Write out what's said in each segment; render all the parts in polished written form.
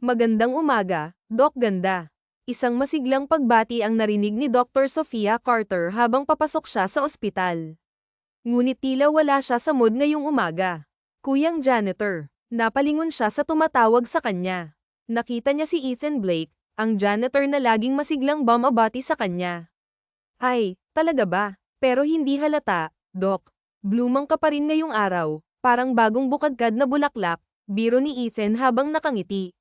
Magandang umaga, Doc Ganda. Isang masiglang pagbati ang narinig ni Dr. Sofia Carter habang papasok siya sa ospital. Ngunit tila wala siya sa mood ngayong umaga. Kuyang janitor, napalingon siya sa tumatawag sa kanya. Nakita niya si Ethan Blake, ang janitor na laging masiglang bumabati sa kanya. Ay, talaga ba? Pero hindi halata, Doc. Blumang ka pa rin ngayong araw, parang bagong bukadkad na bulaklak, biro ni Ethan habang nakangiti.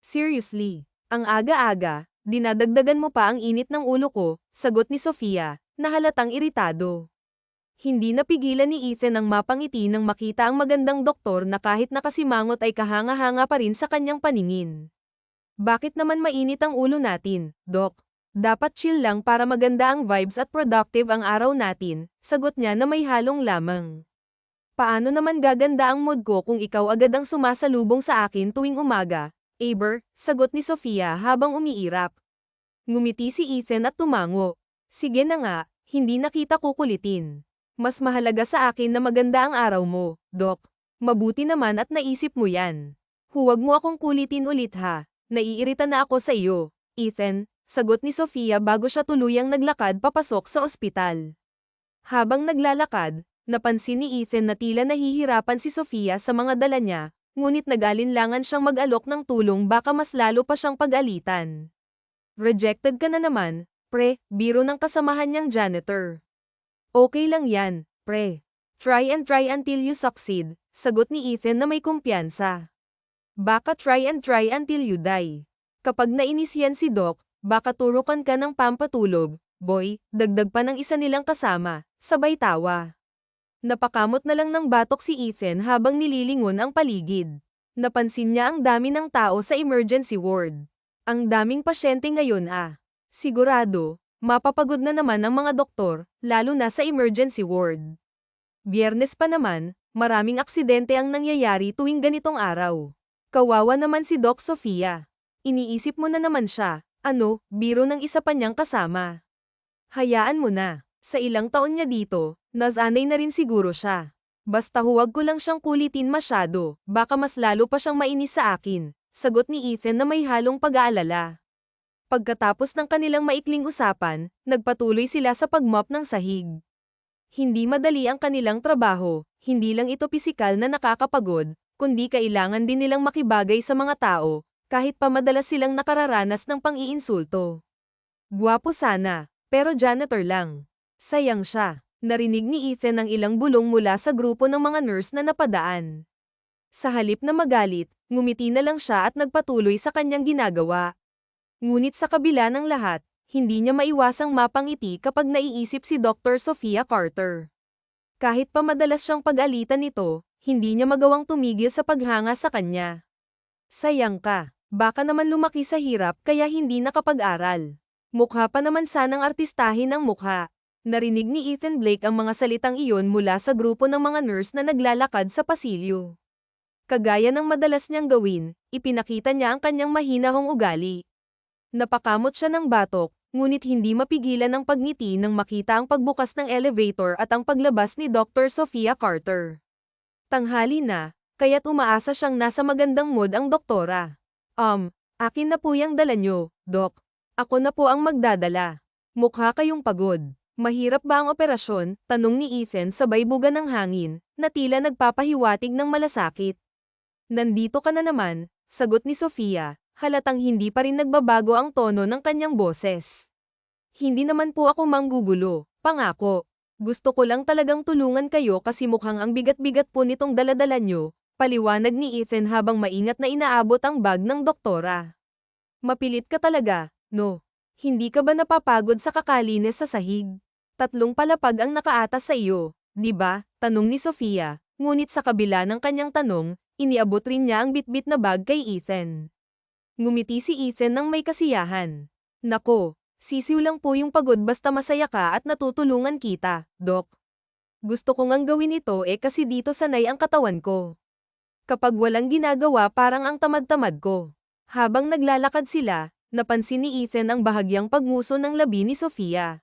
Seriously, ang aga-aga, dinadagdagan mo pa ang init ng ulo ko, sagot ni Sofia, na halatang iritado. Hindi napigilan ni Ethan ang mapangiti nang makita ang magandang doktor na kahit nakasimangot ay kahanga-hanga pa rin sa kanyang paningin. Bakit naman mainit ang ulo natin, Doc? Dapat chill lang para maganda ang vibes at productive ang araw natin, sagot niya na may halong lamang. Paano naman gaganda ang mood ko kung ikaw agad ang sumasalubong sa akin tuwing umaga? Aber, sagot ni Sofia habang umiirap. Ngumiti si Ethan at tumango. Sige na nga, hindi na kita kukulitin. Mas mahalaga sa akin na maganda ang araw mo, Doc. Mabuti naman at naisip mo yan. Huwag mo akong kulitin ulit ha. Naiirita na ako sa iyo, Ethan, sagot ni Sofia bago siya tuluyang naglakad papasok sa ospital. Habang naglalakad, napansin ni Ethan na tila nahihirapan si Sofia sa mga dala niya, ngunit nag-alinlangan siyang mag-alok ng tulong baka mas lalo pa siyang pag-alitan. Rejected ka na naman, pre, biro ng kasamahan niyang janitor. Okay lang yan, pre. Try until you succeed, sagot ni Ethan na may kumpiyansa. Baka try until you die. Kapag nainis yan si Doc, baka turukan ka ng pampatulog, boy, dagdag pa ng isa nilang kasama, sabay tawa. Napakamot na lang ng batok si Ethan habang nililingon ang paligid. Napansin niya ang dami ng tao sa emergency ward. Ang daming pasyente ngayon Sigurado, mapapagod na naman ang mga doktor, lalo na sa emergency ward. Biyernes pa naman, maraming aksidente ang nangyayari tuwing ganitong araw. Kawawa naman si Doc Sofia. Iniisip mo na naman siya, biro ng isa pa niyang kasama. Hayaan mo na, sa ilang taon niya dito, nasanay na rin siguro siya. Basta huwag ko lang siyang kulitin masyado, baka mas lalo pa siyang mainis sa akin, sagot ni Ethan na may halong pag-aalala. Pagkatapos ng kanilang maikling usapan, nagpatuloy sila sa pagmop ng sahig. Hindi madali ang kanilang trabaho, hindi lang ito pisikal na nakakapagod, kundi kailangan din nilang makibagay sa mga tao, kahit pa madalas silang nakararanas ng pang-iinsulto. Gwapo sana, pero janitor lang. Sayang siya. Narinig ni Ethan ang ilang bulong mula sa grupo ng mga nurse na napadaan. Sa halip na magalit, ngumiti na lang siya at nagpatuloy sa kanyang ginagawa. Ngunit sa kabila ng lahat, hindi niya maiwasang mapangiti kapag naiisip si Dr. Sofia Carter. Kahit pa madalas siyang pag-alitan nito, hindi niya magawang tumigil sa paghanga sa kanya. Sayang ka, baka naman lumaki sa hirap kaya hindi nakapag-aral. Mukha pa naman sanang artistahin ang mukha. Narinig ni Ethan Blake ang mga salitang iyon mula sa grupo ng mga nurse na naglalakad sa pasilyo. Kagaya ng madalas niyang gawin, ipinakita niya ang kanyang mahinahong ugali. Napakamot siya ng batok, ngunit hindi mapigilan ang pagngiti nang makita ang pagbukas ng elevator at ang paglabas ni Dr. Sofia Carter. Tanghali na, kaya't umaasa siyang nasa magandang mood ang doktora. Akin na po yung dala niyo, Doc. Ako na po ang magdadala. Mukha kayong pagod. Mahirap ba ang operasyon? Tanong ni Ethan sabay buga ng hangin, na tila nagpapahiwatig ng malasakit. Nandito ka na naman, sagot ni Sofia, halatang hindi pa rin nagbabago ang tono ng kanyang boses. Hindi naman po ako manggugulo, pangako. Gusto ko lang talagang tulungan kayo kasi mukhang ang bigat-bigat po nitong daladala nyo, paliwanag ni Ethan habang maingat na inaabot ang bag ng doktora. Mapilit ka talaga, no? Hindi ka ba napapagod sa kakalinis sa sahig? 3 palapag ang nakaatas sa iyo, di ba? Tanong ni Sofia, ngunit sa kabila ng kanyang tanong, iniabot rin niya ang bitbit na bag kay Ethan. Ngumiti si Ethan ng may kasiyahan. Nako, sisiw lang po yung pagod basta masaya ka at natutulungan kita, Doc. Gusto ko ngang gawin ito kasi dito sanay ang katawan ko. Kapag walang ginagawa parang ang tamad-tamad ko. Habang naglalakad sila, napansin ni Ethan ang bahagyang pagmuso ng labi ni Sofia.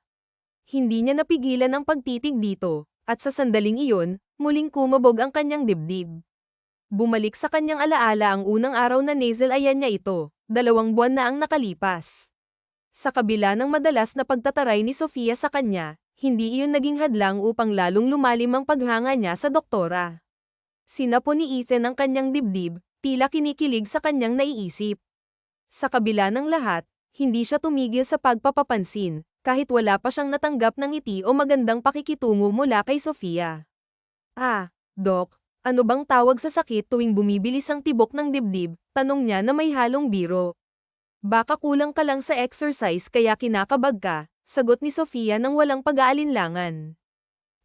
Hindi niya napigilan ang pagtitig dito, at sa sandaling iyon, muling kumabog ang kanyang dibdib. Bumalik sa kanyang alaala ang unang araw na nasal-ayan niya ito, 2 buwan na ang nakalipas. Sa kabila ng madalas na pagtataray ni Sofia sa kanya, hindi iyon naging hadlang upang lalong lumalim ang paghanga niya sa doktora. Sinapo ni Ethan ang kanyang dibdib, tila kinikilig sa kanyang naiisip. Sa kabila ng lahat, hindi siya tumigil sa pagpapapansin, kahit wala pa siyang natanggap ng ngiti o magandang pakikitungo mula kay Sofia. Ah, Doc, ano bang tawag sa sakit tuwing bumibilis ang tibok ng dibdib? Tanong niya na may halong biro. Baka kulang ka lang sa exercise kaya kinakabag ka, sagot ni Sofia nang walang pag-aalinlangan.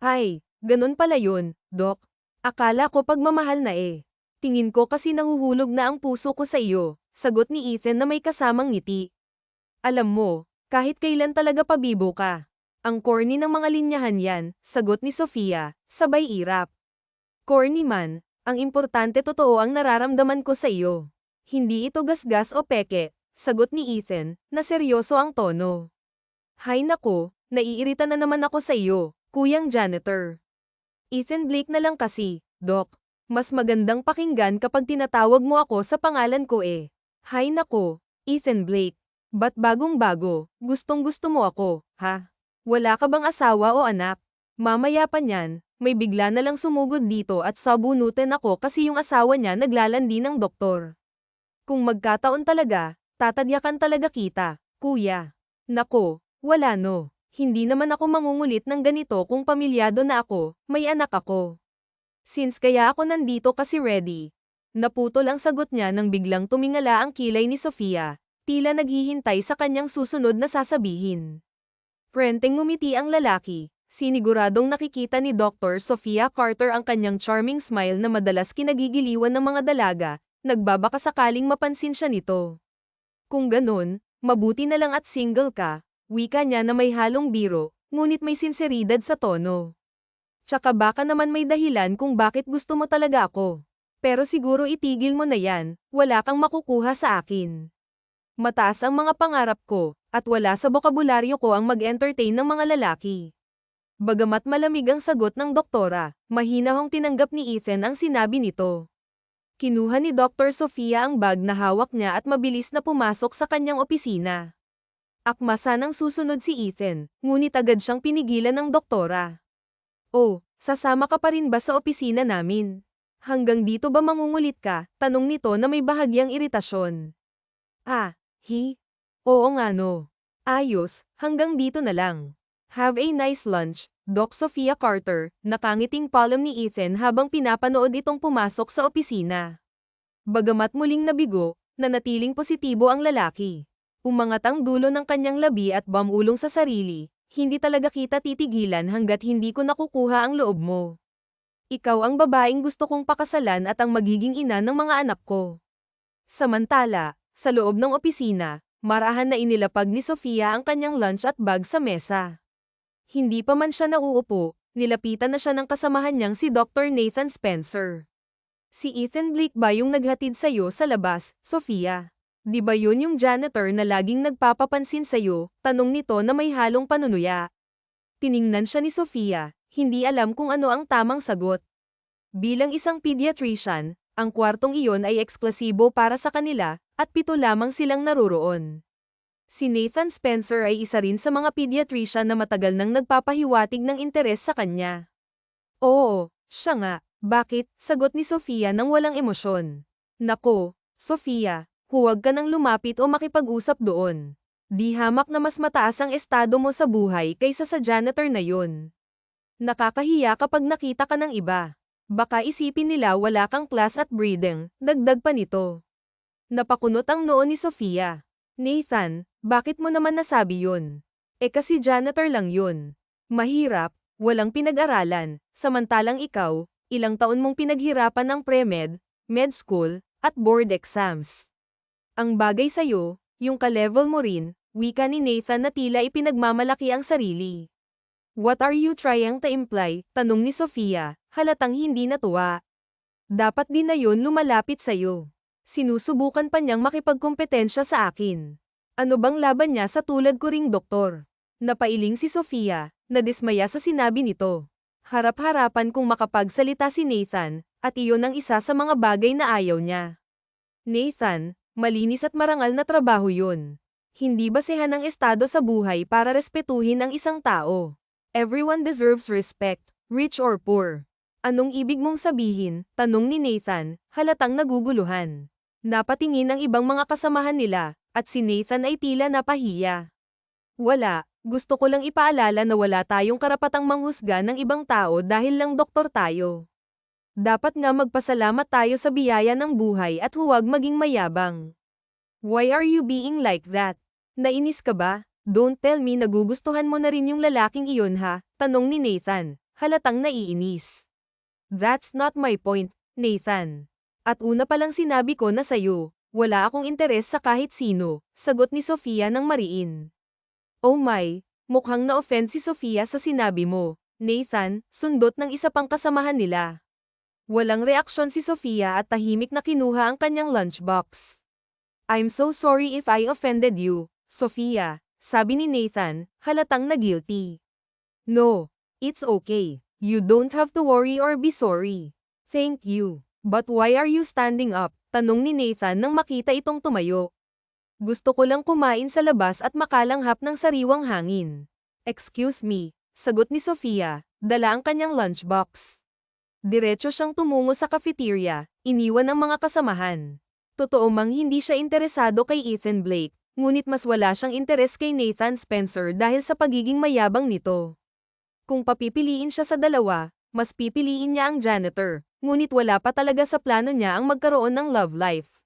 Ay, ganun pala yun, Doc. Akala ko pagmamahal na eh. Tingin ko kasi nahuhulog na ang puso ko sa iyo, sagot ni Ethan na may kasamang ngiti. Alam mo, kahit kailan talaga pabibo ka. Ang corny ng mga linyahan yan, sagot ni Sofia, sabay irap. Corny man, ang importante totoo ang nararamdaman ko sa iyo. Hindi ito gasgas o peke, sagot ni Ethan, na seryoso ang tono. Hay nako, naiirita na naman ako sa iyo, kuyang janitor. Ethan Blake na lang kasi, Doc. Mas magandang pakinggan kapag tinatawag mo ako sa pangalan ko eh. Hay nako, Ethan Blake. Ba't bagong-bago, gustong-gusto mo ako, ha? Wala ka bang asawa o anak? Mamaya pa niyan, may bigla na lang sumugod dito at sabunutin ako kasi yung asawa niya naglalandi ng doktor. Kung magkataon talaga, tatadyakan talaga kita, kuya. Nako, wala no. Hindi naman ako mangungulit ng ganito kung pamilyado na ako, may anak ako. Since kaya ako nandito kasi ready. Naputol ang sagot niya nang biglang tumingala ang kilay ni Sofia, tila naghihintay sa kanyang susunod na sasabihin. Prenteng ngumiti ang lalaki, siniguradong nakikita ni Dr. Sofia Carter ang kanyang charming smile na madalas kinagigiliwan ng mga dalaga, nagbabaka sakaling mapansin siya nito. Kung ganun, mabuti na lang at single ka, wika niya na may halong biro, ngunit may sinseridad sa tono. Tsaka baka naman may dahilan kung bakit gusto mo talaga ako. Pero siguro itigil mo na yan, wala kang makukuha sa akin. Mataas ang mga pangarap ko, at wala sa bokabularyo ko ang mag-entertain ng mga lalaki. Bagamat malamig ang sagot ng doktora, mahinahong tinanggap ni Ethan ang sinabi nito. Kinuha ni Dr. Sofia ang bag na hawak niya at mabilis na pumasok sa kanyang opisina. Akma sanang susunod si Ethan, ngunit agad siyang pinigilan ng doktora. Oh, sasama ka pa rin ba sa opisina namin? Hanggang dito ba mangungulit ka? Tanong nito na may bahagyang iritasyon. Ah, Oo nga no. Ayos, hanggang dito na lang. Have a nice lunch, Doc Sofia Carter, nakangiting palom ni Ethan habang pinapanood itong pumasok sa opisina. Bagamat muling nabigo, nanatiling positibo ang lalaki. Umangat ang dulo ng kanyang labi at bumulong sa sarili, hindi talaga kita titigilan hanggat hindi ko nakukuha ang loob mo. Ikaw ang babaeng gusto kong pakasalan at ang magiging ina ng mga anak ko. Samantala, sa loob ng opisina, marahan na inilapag ni Sofia ang kanyang lunch at bag sa mesa. Hindi pa man siya nauupo, nilapitan na siya ng kasamahan niyang si Dr. Nathan Spencer. Si Ethan Blake ba yung naghatid sa'yo sa labas, Sofia? Di ba yun yung janitor na laging nagpapapansin sa'yo? Tanong nito na may halong panunuya. Tiningnan siya ni Sofia, hindi alam kung ano ang tamang sagot. Bilang isang pediatrician, ang kwartong iyon ay eksklusibo para sa kanila, at 7 lamang silang naroroon. Si Nathan Spencer ay isa rin sa mga pediatrician na matagal nang nagpapahiwatig ng interes sa kanya. Oo, siya nga. Bakit? Sagot ni Sofia nang walang emosyon. Nako, Sofia, huwag ka nang lumapit o makipag-usap doon. Di hamak na mas mataas ang estado mo sa buhay kaysa sa janitor na yun. Nakakahiya kapag nakita ka ng iba. Baka isipin nila wala kang class at breeding, dagdag pa nito. Napakunot ang noo ni Sofia. Nathan, bakit mo naman nasabi yun? Kasi janitor lang yun. Mahirap, walang pinag-aralan, samantalang ikaw, ilang taon mong pinaghirapan ng pre-med, med school, at board exams. Ang bagay sa'yo, yung ka-level mo rin, wika ni Nathan na tila ipinagmamalaki ang sarili. What are you trying to imply? Tanong ni Sofia, halatang hindi natuwa. Dapat din na yun lumalapit sa'yo. Sinusubukan pa niyang makipagkompetensya sa akin. Ano bang laban niya sa tulad ko ring doktor? Napailing si Sofia, nadismaya sa sinabi nito. Harap-harapan kung makapagsalita si Nathan, At iyon ang isa sa mga bagay na ayaw niya. Nathan, malinis at marangal na trabaho yun. Hindi basehan ng estado sa buhay para respetuhin ang isang tao. Everyone deserves respect, rich or poor. Anong ibig mong sabihin? Tanong ni Nathan, halatang naguguluhan. Napatingin ang ibang mga kasamahan nila, at si Nathan ay tila napahiya. Wala, gusto ko lang ipaalala na wala tayong karapatang manghusga ng ibang tao dahil lang doktor tayo. Dapat nga magpasalamat tayo sa biyaya ng buhay at huwag maging mayabang. Why are you being like that? Nainis ka ba? Don't tell me nagugustuhan mo na rin yung lalaking iyon ha? Tanong ni Nathan, halatang naiinis. That's not my point, Nathan. At una palang sinabi ko na sayo, wala akong interes sa kahit sino, sagot ni Sofia ng mariin. Oh my, mukhang na-offend si Sofia sa sinabi mo, Nathan, sundot ng isa pang kasamahan nila. Walang reaksyon si Sofia at tahimik na kinuha ang kanyang lunchbox. I'm so sorry if I offended you, Sofia, sabi ni Nathan, halatang na-guilty. No, it's okay. You don't have to worry or be sorry. Thank you. But why are you standing up? Tanong ni Nathan nang makita itong tumayo. Gusto ko lang kumain sa labas at makalanghap ng sariwang hangin. Excuse me, sagot ni Sofia, dala ang kanyang lunchbox. Diretso siyang tumungo sa cafeteria, iniwan ang mga kasamahan. Totoo mang hindi siya interesado kay Ethan Blake, ngunit mas wala siyang interes kay Nathan Spencer dahil sa pagiging mayabang nito. Kung papipiliin siya sa dalawa, mas pipiliin niya ang janitor, ngunit wala pa talaga sa plano niya ang magkaroon ng love life.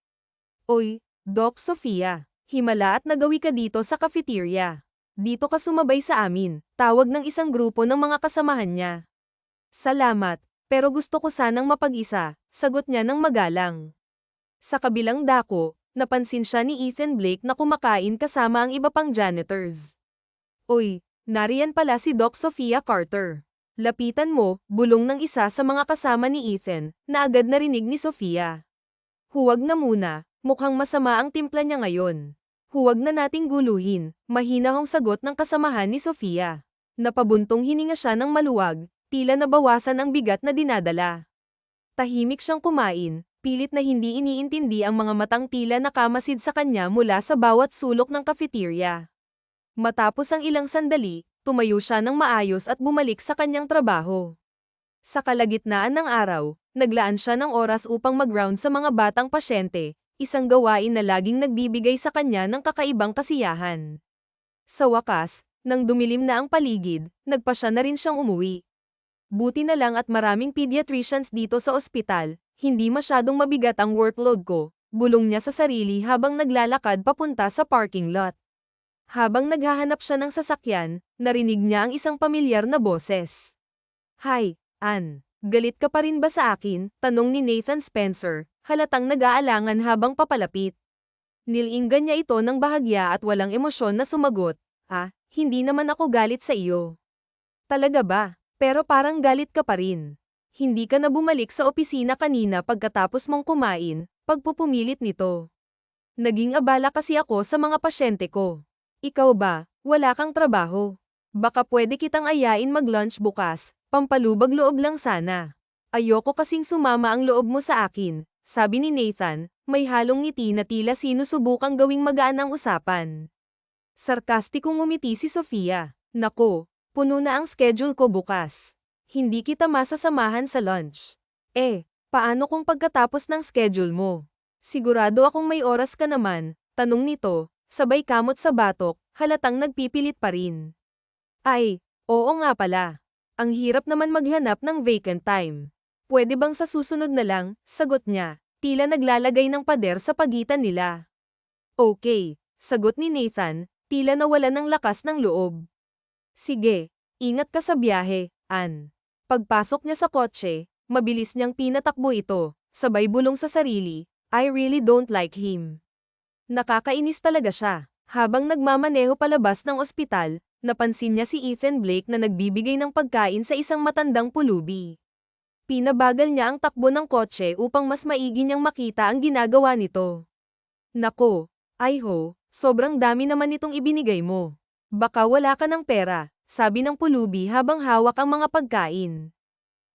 Oy, Doc Sofia, himala at nagawi ka dito sa cafeteria. Dito ka sumabay sa amin, tawag ng isang grupo ng mga kasamahan niya. Salamat, pero gusto ko sanang mapag-isa, sagot niya ng magalang. Sa kabilang dako, napansin siya ni Ethan Blake na kumakain kasama ang iba pang janitors. Oy, nariyan pala si Doc Sofia Carter. Lapitan mo, bulong ng isa sa mga kasama ni Ethan, na agad narinig ni Sofia. Huwag na muna, mukhang masama ang timpla niya ngayon. Huwag na nating guluhin, mahinahong sagot ng kasamahan ni Sofia. Napabuntong hininga siya ng maluwag, tila nabawasan ang bigat na dinadala. Tahimik siyang kumain, pilit na hindi iniintindi ang mga matang tila nakamasid sa kanya mula sa bawat sulok ng cafeteria. Matapos ang ilang sandali, tumayo siya ng maayos at bumalik sa kanyang trabaho. Sa kalagitnaan ng araw, naglaan siya ng oras upang mag-round sa mga batang pasyente, isang gawain na laging nagbibigay sa kanya ng kakaibang kasiyahan. Sa wakas, nang dumilim na ang paligid, nagpasya na rin siyang umuwi. Buti na lang at maraming pediatricians dito sa ospital, hindi masyadong mabigat ang workload ko, bulong niya sa sarili habang naglalakad papunta sa parking lot. Habang naghahanap siya ng sasakyan, narinig niya ang isang pamilyar na boses. Hi, Ann. Galit ka pa rin ba sa akin? Tanong ni Nathan Spencer, halatang nag-aalangan habang papalapit. Nilinggan niya ito ng bahagya at walang emosyon na sumagot, hindi naman ako galit sa iyo. Talaga ba? Pero parang galit ka pa rin. Hindi ka na bumalik sa opisina kanina pagkatapos mong kumain, pagpupumilit nito. Naging abala kasi ako sa mga pasyente ko. Ikaw ba, wala kang trabaho? Baka pwede kitang ayain mag-lunch bukas, pampalubag loob lang sana. Ayoko kasing sumama ang loob mo sa akin, sabi ni Nathan, may halong ngiti na tila sinusubukang gawing magaan ang usapan. Sarkastikong ngumiti si Sofia. Nako, puno na ang schedule ko bukas. Hindi kita masasamahan sa lunch. Paano kung pagkatapos ng schedule mo? Sigurado akong may oras ka naman, tanong nito, sabay kamot sa batok, halatang nagpipilit pa rin. Ay, oo nga pala. Ang hirap naman maghanap ng vacant time. Pwede bang sa susunod na lang, sagot niya, tila naglalagay ng pader sa pagitan nila. Okay, sagot ni Nathan, tila nawala ng lakas ng loob. Sige, ingat ka sa biyahe, Ann. Pagpasok niya sa kotse, mabilis niyang pinatakbo ito, sabay bulong sa sarili, I really don't like him. Nakakainis talaga siya. Habang nagmamaneho palabas ng ospital, napansin niya si Ethan Blake na nagbibigay ng pagkain sa isang matandang pulubi. Pinabagal niya ang takbo ng kotse upang mas maigi niyang makita ang ginagawa nito. Nako, sobrang dami naman itong ibinigay mo. Baka wala ka ng pera, sabi ng pulubi habang hawak ang mga pagkain.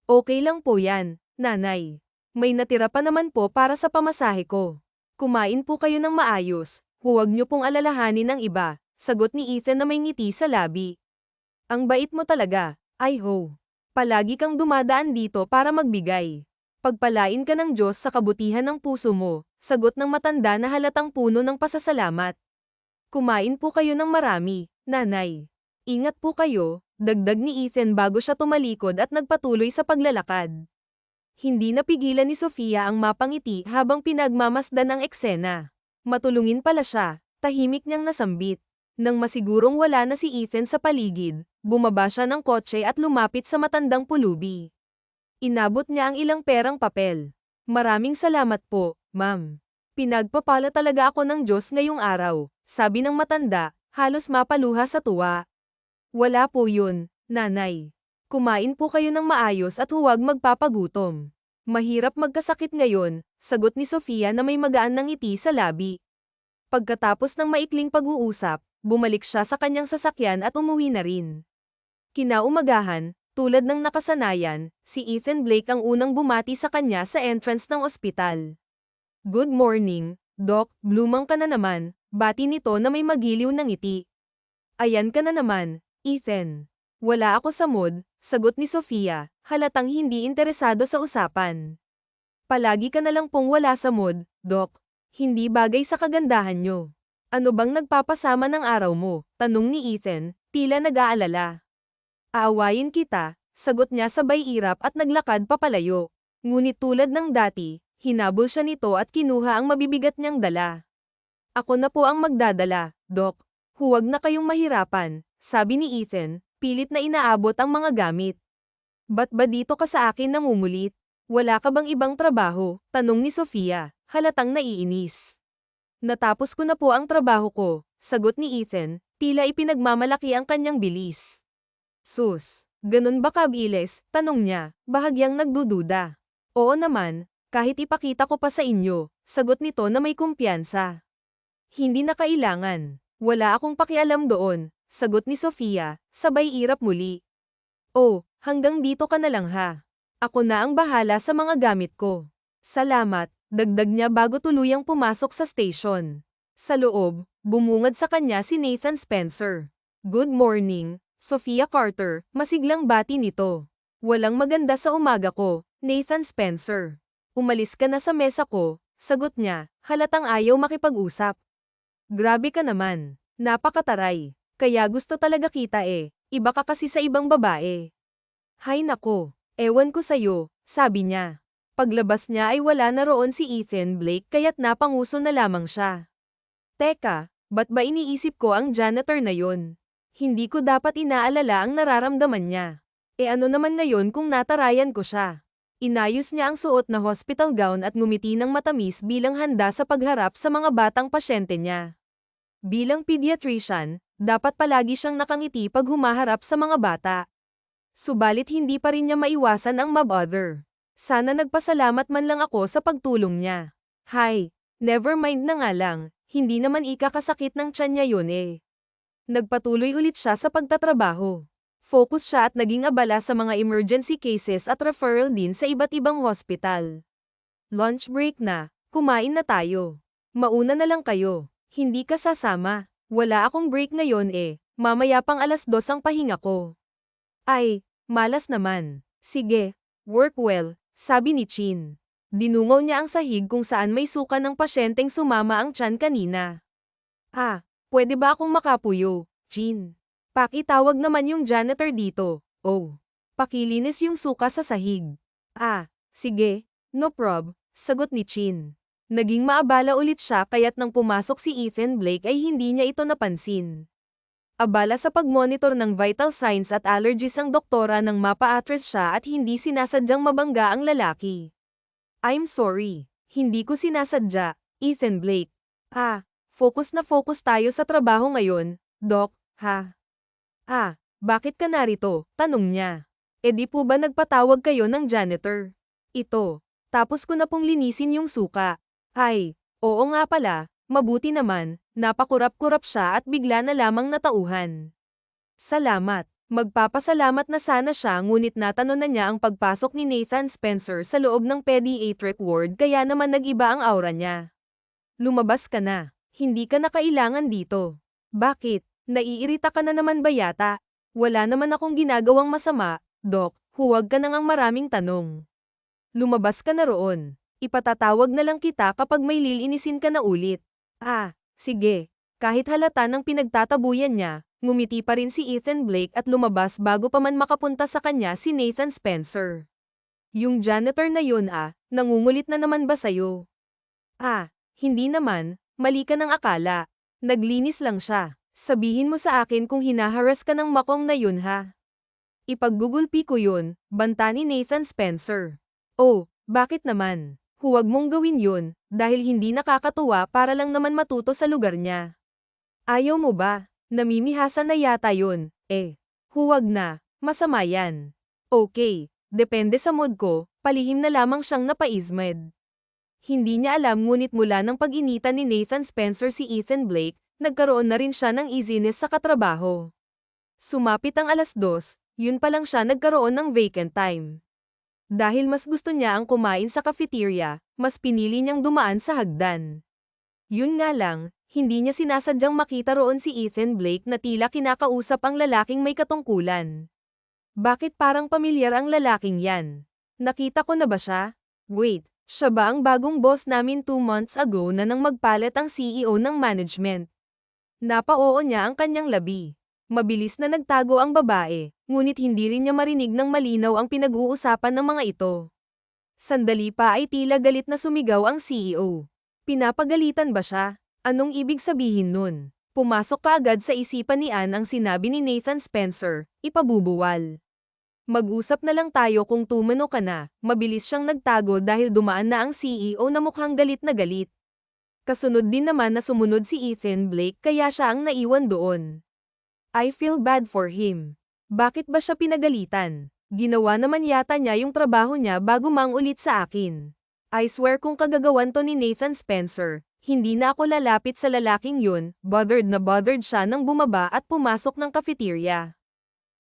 Okay lang po yan, nanay. May natira pa naman po para sa pamasahe ko. Kumain po kayo ng maayos, huwag niyo pong alalahanin ang iba, sagot ni Ethan na may ngiti sa labi. Ang bait mo talaga, Iho. Palagi kang dumadaan dito para magbigay. Pagpalain ka ng Diyos sa kabutihan ng puso mo, sagot ng matanda na halatang puno ng pasasalamat. Kumain po kayo ng marami, nanay. Ingat po kayo, dagdag ni Ethan bago siya tumalikod at nagpatuloy sa paglalakad. Hindi napigilan ni Sofia ang mapangiti habang pinagmamasdan ang eksena. Matulungin pala siya, tahimik niyang nasambit. Nang masigurong wala na si Ethan sa paligid, bumaba siya ng kotse at lumapit sa matandang pulubi. Inabot niya ang ilang perang papel. Maraming salamat po, ma'am. Pinagpapala talaga ako ng Diyos ngayong araw, sabi ng matanda, halos mapaluha sa tuwa. Wala po yun, nanay. Kumain po kayo ng maayos at huwag magpapagutom. Mahirap magkasakit ngayon, sagot ni Sofia na may magaan ng ngiti sa labi. Pagkatapos ng maikling pag-uusap, bumalik siya sa kanyang sasakyan at umuwi na rin. Kinaumagahan, tulad ng nakasanayan, si Ethan Blake ang unang bumati sa kanya sa entrance ng ospital. Good morning, Doc, blumang ka na naman, bati nito na may magiliw ng ngiti. Ayan ka na naman, Ethan. Wala ako sa mood, sagot ni Sofia, halatang hindi interesado sa usapan. Palagi ka na lang pong wala sa mood, Doc. Hindi bagay sa kagandahan nyo. Ano bang nagpapasama ng araw mo? Tanong ni Ethan, tila nag-aalala. Aawayin kita, sagot niya sabay irap at naglakad papalayo. Ngunit tulad ng dati, hinabol siya nito at kinuha ang mabibigat niyang dala. Ako na po ang magdadala, Doc. Huwag na kayong mahirapan, sabi ni Ethan, pilit na inaabot ang mga gamit. Ba't ba dito ka sa akin nangungulit? Wala ka bang ibang trabaho? Tanong ni Sofia, halatang naiinis. Natapos ko na po ang trabaho ko, sagot ni Ethan, tila ipinagmamalaki ang kanyang bilis. Sus, ganun ba kabilis? Tanong niya, bahagyang nagdududa. Oo naman, kahit ipakita ko pa sa inyo, sagot nito na may kumpiyansa. Hindi na kailangan, wala akong pakialam doon, sagot ni Sofia, sabay irap muli. Oh, hanggang dito ka na lang ha. Ako na ang bahala sa mga gamit ko. Salamat. Dagdag niya bago tuluyang pumasok sa station. Sa loob, bumungad sa kanya si Nathan Spencer. Good morning, Sofia Carter, masiglang bati nito. Walang maganda sa umaga ko, Nathan Spencer. Umalis ka na sa mesa ko, sagot niya, halatang ayaw makipag-usap. Grabe ka naman, napakataray. Kaya gusto talaga kita iba ka kasi sa ibang babae. Hay nako, ewan ko sa'yo, sabi niya. Paglabas niya ay wala na roon si Ethan Blake kaya't napanguso na lamang siya. Teka, ba't ba iniisip ko ang janitor na yon? Hindi ko dapat inaalala ang nararamdaman niya. Ano naman ngayon kung natarayan ko siya? Inayos niya ang suot na hospital gown at ngumiti ng matamis bilang handa sa pagharap sa mga batang pasyente niya. Bilang pediatrician, dapat palagi siyang nakangiti pag humaharap sa mga bata. Subalit hindi pa rin niya maiwasan ang mabother. Sana nagpasalamat man lang ako sa pagtulong niya. Hay, never mind na nga lang, hindi naman ikakasakit ng tiyan niya yun Nagpatuloy ulit siya sa pagtatrabaho. Focus siya at naging abala sa mga emergency cases at referral din sa iba't ibang hospital. Lunch break na, kumain na tayo. Mauna na lang kayo, hindi ka sasama. Wala akong break ngayon mamaya pang 2:00 ang pahinga ko. Ay, malas naman. Sige, work well. Sabi ni Chin. Dinungaw niya ang sahig kung saan may suka ng pasyenteng sumama ang tiyan kanina. Pwede ba akong makapuyo, Chin? Pakitawag naman yung janitor dito. Oh, pakilinis yung suka sa sahig. Sige, no prob, sagot ni Chin. Naging maabala ulit siya kaya't nang pumasok si Ethan Blake ay hindi niya ito napansin. Abala sa pagmonitor ng vital signs at allergies ang doktora nang mapa-address siya at hindi sinasadyang mabangga ang lalaki. I'm sorry, hindi ko sinasadya, Ethan Blake. Focus na focus tayo sa trabaho ngayon, Doc, ha? Bakit ka narito? Tanong niya. Di po ba nagpatawag kayo ng janitor? Ito, tapos ko na pong linisin yung suka. Ay, oo nga pala, mabuti naman. Napakurap-kurap siya at bigla na lamang natauhan. Salamat, Magpapasalamat na sana siya ngunit natano na niya ang pagpasok ni Nathan Spencer sa loob ng pediatric ward kaya naman nag-iba ang aura niya. Lumabas ka na. Hindi ka na kailangan dito. Bakit? Naiirita ka na naman ba yata? Wala naman akong ginagawang masama, Doc. Huwag ka nang maraming tanong. Lumabas ka na roon. Ipatatawag na lang kita kapag may lilinisin ka na ulit. Ah, sige. Kahit halata ng pinagtatabuyan niya, ngumiti pa rin si Ethan Blake at lumabas bago pa man makapunta sa kanya si Nathan Spencer. Yung janitor na yun nangungulit na naman ba sa'yo? Ah, hindi naman, mali ka ng akala. Naglinis lang siya. Sabihin mo sa akin kung hinaharas ka ng makong na yun ha. Ipaggugulpi ko yun, banta ni Nathan Spencer. Oh, bakit naman? Huwag mong gawin yun, dahil hindi nakakatuwa para lang naman matuto sa lugar niya. Ayaw mo ba? Namimihasan na yata yun, Huwag na, masama yan. Okay, depende sa mood ko, palihim na lamang siyang napaismed. Hindi niya alam ngunit mula ng pag-initan ni Nathan Spencer si Ethan Blake, nagkaroon na rin siya ng easiness sa katrabaho. Sumapit ang 2:00, yun pa lang siya nagkaroon ng vacant time. Dahil mas gusto niya ang kumain sa cafeteria, mas pinili niyang dumaan sa hagdan. Yun nga lang, hindi niya sinasadyang makita roon si Ethan Blake na tila kinakausap ang lalaking may katungkulan. Bakit parang pamilyar ang lalaking yan? Nakita ko na ba siya? Wait, siya ba ang bagong boss namin 2 months ago na nang magpalit ang CEO ng management? Napaoo niya ang kanyang labi. Mabilis na nagtago ang babae, ngunit hindi rin niya marinig ng malinaw ang pinag-uusapan ng mga ito. Sandali pa ay tila galit na sumigaw ang CEO. Pinapagalitan ba siya? Anong ibig sabihin nun? Pumasok kaagad sa isipan ni Ann ang sinabi ni Nathan Spencer, ipabubuwal. Mag-usap na lang tayo kung tumano ka na. Mabilis siyang nagtago dahil dumaan na ang CEO na mukhang galit na galit. Kasunod din naman na sumunod si Ethan Blake kaya siya ang naiwan doon. I feel bad for him. Bakit ba siya pinagalitan? Ginawa naman yata niya yung trabaho niya bago mangulit sa akin. I swear kung kagagawan to ni Nathan Spencer, hindi na ako lalapit sa lalaking yun. Bothered na bothered siya nang bumaba at pumasok ng cafeteria.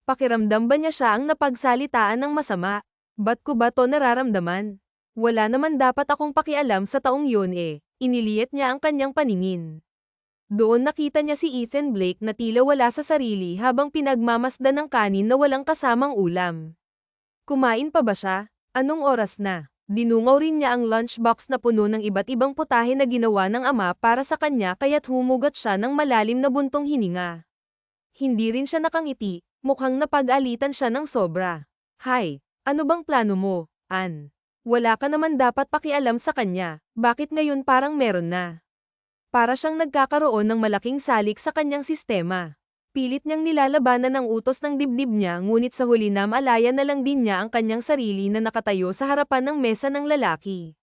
Pakiramdam ba niya siya ang napagsalitaan ng masama? Ba't ko ba to nararamdaman? Wala naman dapat akong pakialam sa taong yun Iniliit niya ang kanyang paningin. Doon nakita niya si Ethan Blake na tila wala sa sarili habang pinagmamasdan ng kanin na walang kasamang ulam. Kumain pa ba siya? Anong oras na? Dinungaw rin niya ang lunchbox na puno ng iba't ibang putahe na ginawa ng ama para sa kanya kaya't humugot siya ng malalim na buntong hininga. Hindi rin siya nakangiti, mukhang napag-alitan siya ng sobra. Hay, ano bang plano mo, Ann? Wala ka naman dapat pakialam sa kanya, bakit ngayon parang meron na? Para siyang nagkakaroon ng malaking salik sa kanyang sistema. Pilit niyang nilalabanan ang utos ng dibdib niya ngunit sa huli namalaya na lang din niya ang kanyang sarili na nakatayo sa harapan ng mesa ng lalaki.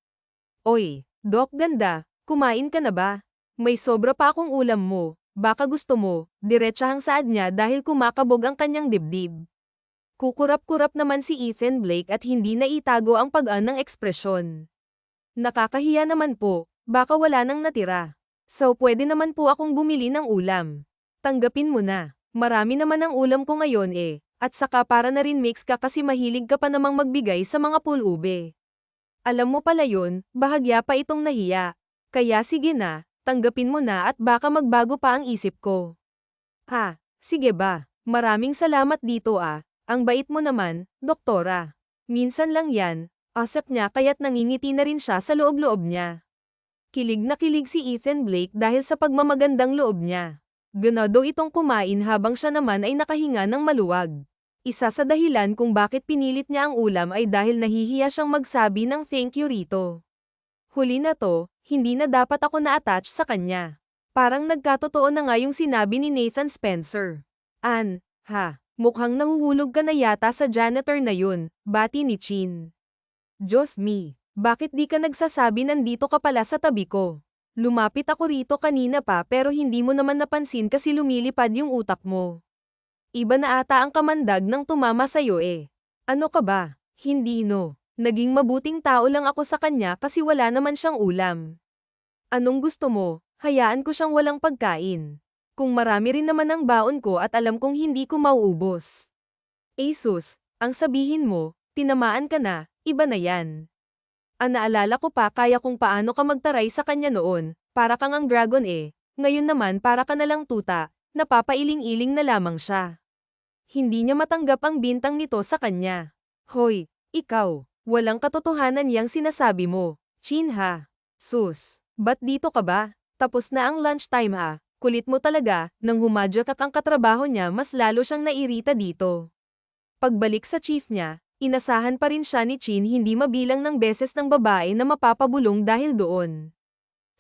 Oy, Doc ganda, kumain ka na ba? May sobra pa akong ulam mo, baka gusto mo, diretsahang saad niya dahil kumakabog ang kanyang dibdib. Kukurap-kurap naman si Ethan Blake at hindi na itago ang pag-an ng ekspresyon. Nakakahiya naman po, baka wala nang natira. So pwede naman po akong bumili ng ulam. Tanggapin mo na. Marami naman ang ulam ko ngayon at saka para na rin mix ka kasi mahilig ka pa namang magbigay sa mga pulube. Alam mo pala yun, bahagya pa itong nahiya. Kaya sige na, tanggapin mo na at baka magbago pa ang isip ko. Sige ba, maraming salamat dito ang bait mo naman, doktora. Minsan lang yan, asap niya kaya't nangingiti na rin siya sa loob-loob niya. Kilig na kilig si Ethan Blake dahil sa pagmamagandang loob niya. Ganado itong kumain habang siya naman ay nakahinga ng maluwag. Isa sa dahilan kung bakit pinilit niya ang ulam ay dahil nahihiya siyang magsabi ng thank you rito. Huli na to, hindi na dapat ako na-attach sa kanya. Parang nagkatotoo na nga yung sinabi ni Nathan Spencer. Ann, mukhang nahuhulog ka na yata sa janitor na yun, bati ni Chin. Diyos me, bakit di ka nagsasabi nandito ka pala sa tabi ko? Lumapit ako rito kanina pa pero hindi mo naman napansin kasi lumilipad yung utak mo. Iba na ata ang kamandag ng tumama sa'yo Ano ka ba? Hindi no. Naging mabuting tao lang ako sa kanya kasi wala naman siyang ulam. Anong gusto mo? Hayaan ko siyang walang pagkain. Kung marami rin naman ang baon ko at alam kong hindi ko mauubos. Asus, ang sabihin mo, tinamaan ka na, iba na yan. Naalala ko pa kaya kung paano ka magtaray sa kanya noon, para kang ang dragon eh. Ngayon naman para ka nalang tuta, napapailing-iling na lamang siya. Hindi niya matanggap ang bintang nito sa kanya. Hoy, ikaw, walang katotohanan yang sinasabi mo. Chin ha. Sus, ba't dito ka ba? Tapos na ang lunchtime ha. Kulit mo talaga, nang humadya ka kang katrabaho niya mas lalo siyang nairita dito. Pagbalik sa chief niya, inasahan pa rin siya ni Chin hindi mabilang ng beses ng babae na mapapabulong dahil doon.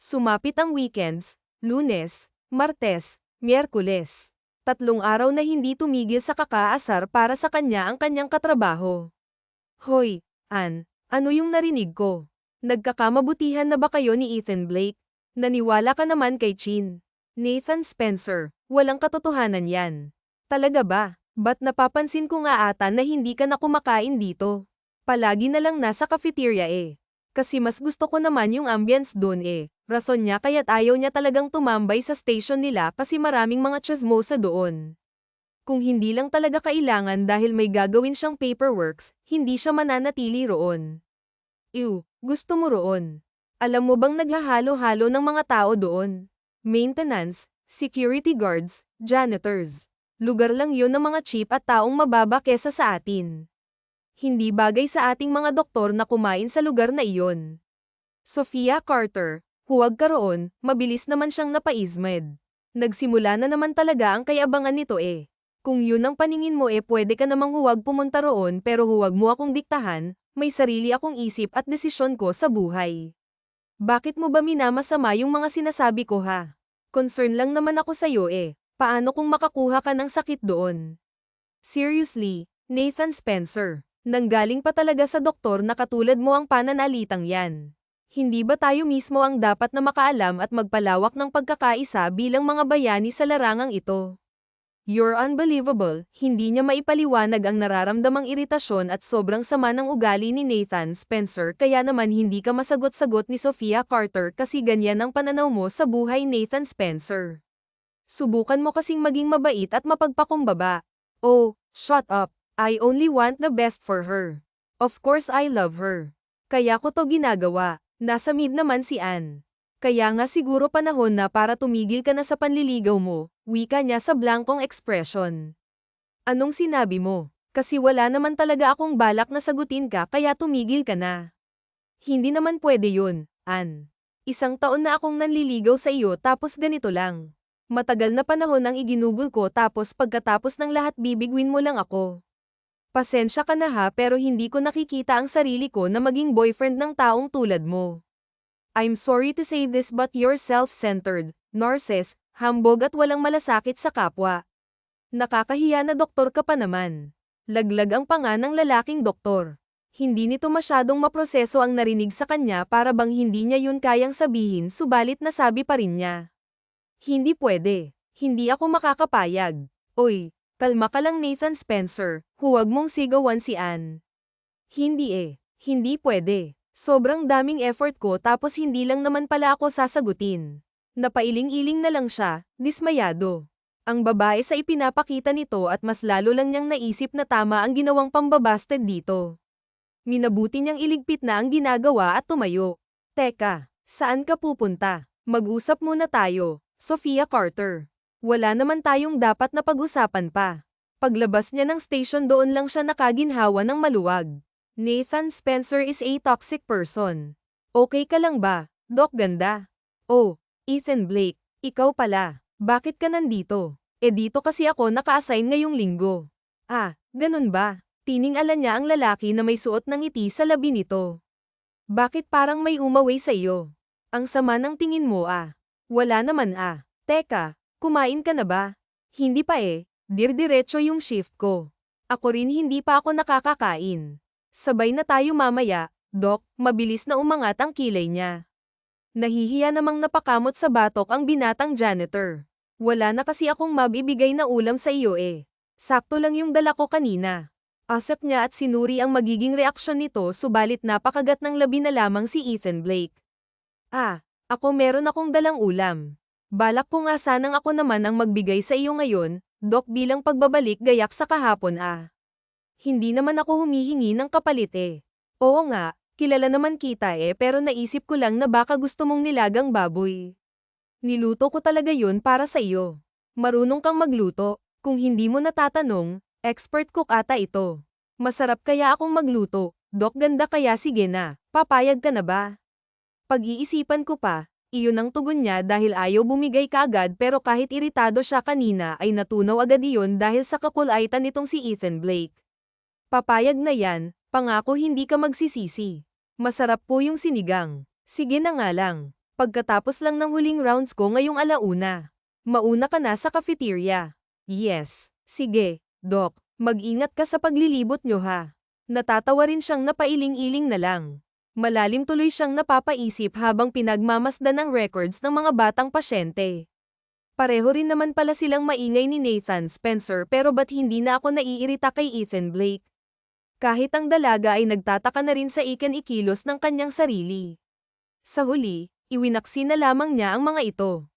Sumapit ang weekends, Lunes, Martes, Miyerkules. 3 araw na hindi tumigil sa kakaasar para sa kanya ang kanyang katrabaho. Hoy, Ann, ano yung narinig ko? Nagkakamabutihan na ba kayo ni Ethan Blake? Naniwala ka naman kay Chin. Nathan Spencer, walang katotohanan yan. Talaga ba? Ba't napapansin ko nga ata na hindi ka na kumakain dito? Palagi na lang nasa cafeteria eh. Kasi mas gusto ko naman yung ambience doon eh. Rason niya kaya't ayaw niya talagang tumambay sa station nila kasi maraming mga chismosa doon. Kung hindi lang talaga kailangan dahil may gagawin siyang paperworks, hindi siya mananatili roon. Ew, gusto mo roon. Alam mo bang naghahalo-halo ng mga tao doon? Maintenance, security guards, janitors. Lugar lang yun ng mga cheap at taong mababa kesa sa atin. Hindi bagay sa ating mga doktor na kumain sa lugar na iyon. Sophia Carter, huwag ka roon, mabilis naman siyang napaismed. Nagsimula na naman talaga ang kayabangan nito eh. Kung yun ang paningin mo pwede ka namang huwag pumunta roon pero huwag mo akong diktahan, may sarili akong isip at desisyon ko sa buhay. Bakit mo ba minamasama yung mga sinasabi ko ha? Concern lang naman ako sa'yo paano kung makakuha ka ng sakit doon? Seriously, Nathan Spencer, nanggaling pa talaga sa doktor na katulad mo ang pananalitang yan. Hindi ba tayo mismo ang dapat na makaalam at magpalawak ng pagkakaisa bilang mga bayani sa larangang ito? You're unbelievable, hindi niya maipaliwanag ang nararamdamang iritasyon at sobrang sama ng ugali ni Nathan Spencer kaya naman hindi ka masagot-sagot ni Sophia Carter kasi ganyan ang pananaw mo sa buhay Nathan Spencer. Subukan mo kasing maging mabait at mapagpakumbaba. Oh, shut up. I only want the best for her. Of course I love her. Kaya ko to ginagawa. Nasa mid naman si Ann. Kaya nga siguro panahon na para tumigil ka na sa panliligaw mo, wika niya sa blankong ekspresyon. Anong sinabi mo? Kasi wala naman talaga akong balak na sagutin ka kaya tumigil ka na. Hindi naman pwede yun, Ann. 1 taon na akong nanliligaw sa iyo tapos ganito lang. Matagal na panahon ang iginugol ko tapos pagkatapos ng lahat bibigwin mo lang ako. Pasensya ka na ha pero hindi ko nakikita ang sarili ko na maging boyfriend ng taong tulad mo. I'm sorry to say this but you're self-centered, narcissist, hambog at walang malasakit sa kapwa. Nakakahiya na doktor ka pa naman. Laglag ang panga ng lalaking doktor. Hindi nito masyadong maproseso ang narinig sa kanya para bang hindi niya yun kayang sabihin subalit nasabi pa rin niya. Hindi pwede. Hindi ako makakapayag. Oy, kalma ka lang Nathan Spencer, huwag mong sigawan si Ann. Hindi hindi pwede. Sobrang daming effort ko tapos hindi lang naman pala ako sasagutin. Napailing-iling na lang siya, dismayado. Ang babae sa ipinapakita nito at mas lalo lang niyang naisip na tama ang ginawang pambabasted dito. Minabuti niyang iligpit na ang ginagawa at tumayo. Teka, saan ka pupunta? Mag-usap muna tayo, Sophia Carter. Wala naman tayong dapat na pag-usapan pa. Paglabas niya ng station doon lang siya nakaginhawa ng maluwag. Nathan Spencer is a toxic person. Okay ka lang ba, Doc Ganda? Oh, Ethan Blake, ikaw pala. Bakit ka nandito? Dito kasi ako naka-assign ngayong linggo. Ganun ba? Tiningala niya ang lalaki na may suot ng ngiti sa labi nito. Bakit parang may umaway sa iyo? Ang sama ng tingin mo Wala naman Teka, kumain ka na ba? Hindi pa dirdiretso yung shift ko. Ako rin hindi pa ako nakakakain. Sabay na tayo mamaya, Doc, mabilis na umangat ang kilay niya. Nahihiya namang napakamot sa batok ang binatang janitor. Wala na kasi akong mabibigay na ulam sa iyo Sakto lang yung dala ko kanina. Asap niya at sinuri ang magiging reaksyon nito subalit napakagat ng labi na lamang si Ethan Blake. Ako meron akong dalang ulam. Balak ko nga sanang ako naman ang magbigay sa iyo ngayon, Doc bilang pagbabalik gayak sa kahapon Hindi naman ako humihingi ng kapalit eh. Oo nga, kilala naman kita eh pero naisip ko lang na baka gusto mong nilagang baboy. Niluto ko talaga yun para sa iyo. Marunong kang magluto, kung hindi mo natatanong, expert cook ata ito. Masarap kaya akong magluto, Dok ganda kaya sige na, papayag ka na ba? Pag-iisipan ko pa, iyon ang tugon niya dahil ayaw bumigay kaagad pero kahit iritado siya kanina ay natunaw agad iyon dahil sa kakulaitan nitong si Ethan Blake. Papayag na yan, pangako hindi ka magsisisi. Masarap po yung sinigang. Sige na nga lang. Pagkatapos lang ng huling rounds ko ngayong alauna. Mauna ka na sa cafeteria. Yes. Sige, Doc. Mag-ingat ka sa paglilibot nyo ha. Natatawa rin siyang napailing-iling na lang. Malalim tuloy siyang napapaisip habang pinagmamasdan ng records ng mga batang pasyente. Pareho rin naman pala silang maingay ni Nathan Spencer pero ba't hindi na ako naiirita kay Ethan Blake? Kahit ang dalaga ay nagtataka na rin sa ikilos ng kanyang sarili. Sa huli, iwinaksi na lamang niya ang mga ito.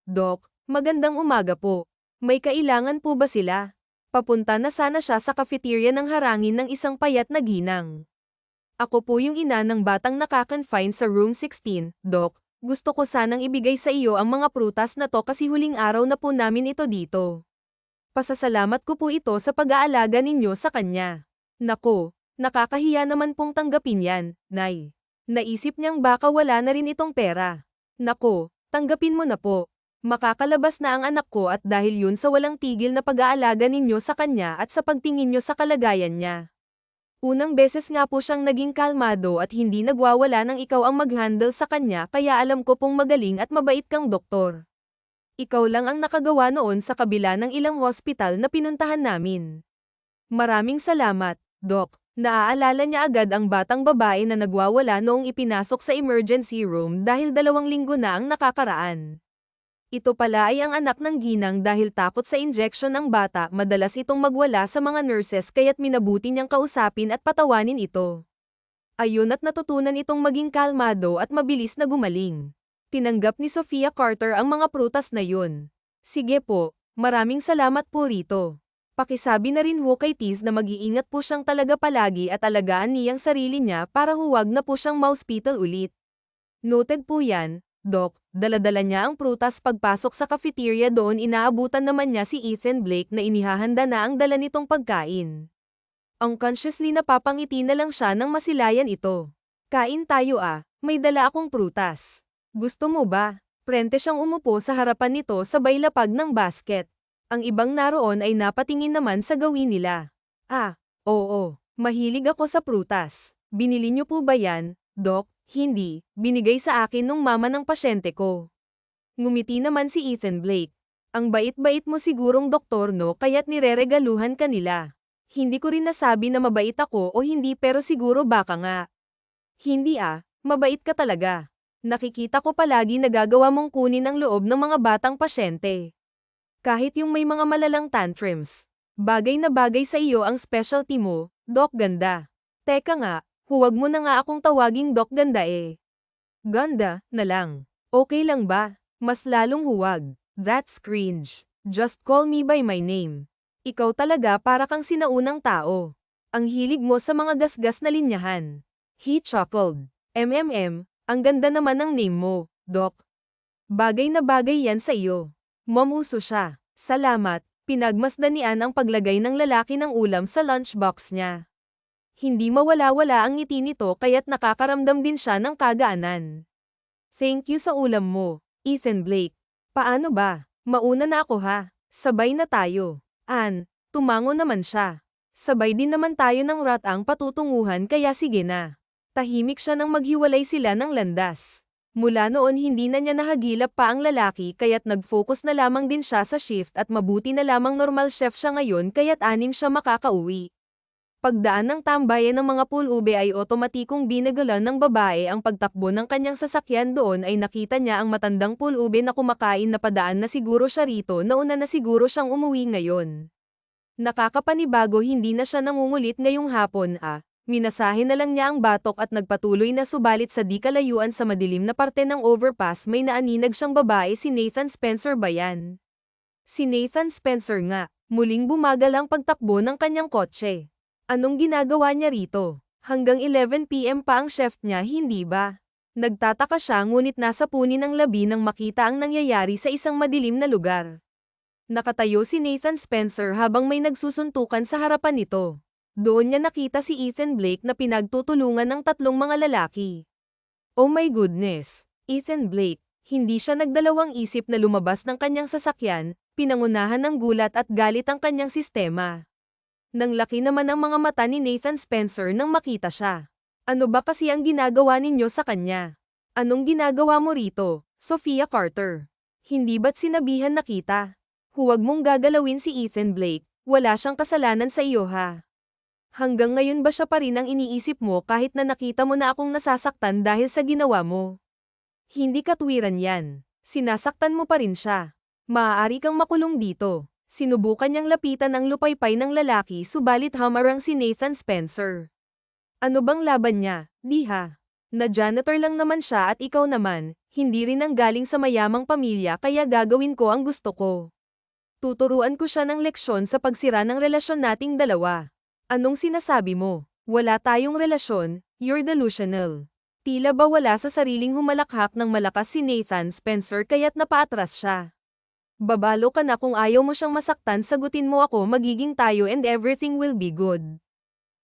Doc, magandang umaga po. May kailangan po ba sila? Papunta na sana siya sa cafeteria ng harangin ng isang payat na ginang. Ako po yung ina ng batang nakakonfine sa room 16, Doc. Gusto ko sanang ibigay sa iyo ang mga prutas na to kasi huling araw na po namin ito dito. Pasasalamat ko po ito sa pag-aalaga ninyo sa kanya. Nako, nakakahiya naman pong tanggapin yan, Nay. Naisip niyang baka wala na rin itong pera. Nako, tanggapin mo na po. Makakalabas na ang anak ko at dahil yun sa walang tigil na pag-aalaga ninyo sa kanya at sa pagtingin nyo sa kalagayan niya. Unang beses nga po siyang naging kalmado at hindi nagwawala ng ikaw ang mag-handle sa kanya kaya alam ko pong magaling at mabait kang doktor. Ikaw lang ang nakagawa noon sa kabila ng ilang hospital na pinuntahan namin. Maraming salamat. Doc, naaalala niya agad ang batang babae na nagwawala noong ipinasok sa emergency room dahil 2 linggo na ang nakakaraan. Ito pala ay ang anak ng ginang dahil takot sa injection ng bata madalas itong magwala sa mga nurses kaya't minabuti niyang kausapin at patawanin ito. Ayun at natutunan itong maging kalmado at mabilis na gumaling. Tinanggap ni Sophia Carter ang mga prutas na yun. Sige po, maraming salamat po rito. Pakisabi na rin ho kay Tiz na mag-iingat po siyang talaga palagi at alagaan niyang sarili niya para huwag na po siyang ma-hospital ulit. Noted po yan, Doc. Dala-dala niya ang prutas pagpasok sa cafeteria doon inaabutan naman niya si Ethan Blake na inihahanda na ang dala nitong pagkain. Unconsciously napapangiti na lang siya nang masilayan ito. Kain tayo may dala akong prutas. Gusto mo ba? Prente siyang umupo sa harapan nito sabay lapag ng basket. Ang ibang naroon ay napatingin naman sa gawin nila. Oo, mahilig ako sa prutas. Binili niyo po ba yan, Doc? Hindi, binigay sa akin nung mama ng pasyente ko. Ngumiti naman si Ethan Blake. Ang bait-bait mo sigurong doktor no kaya't nireregaluhan ka nila. Hindi ko rin nasabi na mabait ako o hindi pero siguro baka nga. Hindi mabait ka talaga. Nakikita ko palagi nagagawa mong kunin ang loob ng mga batang pasyente. Kahit yung may mga malalang tantrums. Bagay na bagay sa iyo ang specialty mo, Doc Ganda. Teka nga, huwag mo na nga akong tawaging Doc Ganda eh. Ganda, na lang. Okay lang ba? Mas lalong huwag. That's cringe. Just call me by my name. Ikaw talaga para kang sinaunang tao. Ang hilig mo sa mga gasgas na linyahan. He chuckled. Ang ganda naman ng name mo, Doc. Bagay na bagay yan sa iyo. Mamuso siya. Salamat, pinagmasdan ni Ann ang paglagay ng lalaki ng ulam sa lunchbox niya. Hindi mawala-wala ang ngiti nito kaya't nakakaramdam din siya ng kagaanan. Thank you sa ulam mo, Ethan Blake. Paano ba? Mauna na ako ha. Sabay na tayo. Ann, tumango naman siya. Sabay din naman tayo ng ratang patutunguhan kaya sige na. Tahimik siya nang maghiwalay sila ng landas. Mula noon hindi na niya nahagilap pa ang lalaki kaya't nag-focus na lamang din siya sa shift at mabuti na lamang normal chef siya ngayon kaya't 6 siya makakauwi. Pagdaan ng tambayan ng mga pulube ay otomatikong binagalan ng babae ang pagtakbo ng kanyang sasakyan doon ay nakita niya ang matandang pulube na kumakain na padaan na siguro siya rito nauna na siguro siyang umuwi ngayon. Nakakapanibago hindi na siya nangungulit ngayong hapon Minasahe na lang niya ang batok at nagpatuloy na subalit sa di kalayuan sa madilim na parte ng overpass may naaninag siyang babae si Nathan Spencer ba yan? Si Nathan Spencer nga, muling bumagal ang pagtakbo ng kanyang kotse. Anong ginagawa niya rito? Hanggang 11 PM pa ang chef niya, hindi ba? Nagtataka siya ngunit nasa punin ng labi nang makita ang nangyayari sa isang madilim na lugar. Nakatayo si Nathan Spencer habang may nagsusuntukan sa harapan nito. Doon niya nakita si Ethan Blake na pinagtutulungan ng tatlong mga lalaki. Oh my goodness! Ethan Blake, hindi siya nagdalawang isip na lumabas ng kanyang sasakyan, pinangunahan ng gulat at galit ang kanyang sistema. Nang laki naman ang mga mata ni Nathan Spencer nang makita siya. Ano ba kasi ang ginagawa ninyo sa kanya? Anong ginagawa mo rito, Sophia Carter? Hindi ba't sinabihan na kita? Huwag mong gagalawin si Ethan Blake, wala siyang kasalanan sa iyo ha. Hanggang ngayon ba siya pa rin ang iniisip mo kahit na nakita mo na akong nasasaktan dahil sa ginawa mo? Hindi katwiran yan. Sinasaktan mo pa rin siya. Maaari kang makulong dito. Sinubukan niyang lapitan ang lupaypay ng lalaki subalit hamarang si Nathan Spencer. Ano bang laban niya, diha? Na janitor lang naman siya at ikaw naman, hindi rin ang galing sa mayamang pamilya kaya gagawin ko ang gusto ko. Tuturuan ko siya ng leksyon sa pagsira ng relasyon nating dalawa. Anong sinasabi mo? Wala tayong relasyon, you're delusional. Tila ba wala sa sariling humalakhak ng malakas si Nathan Spencer kaya't napaatras siya. Babalo ka na kung ayaw mo siyang masaktan, sagutin mo ako, magiging tayo and everything will be good.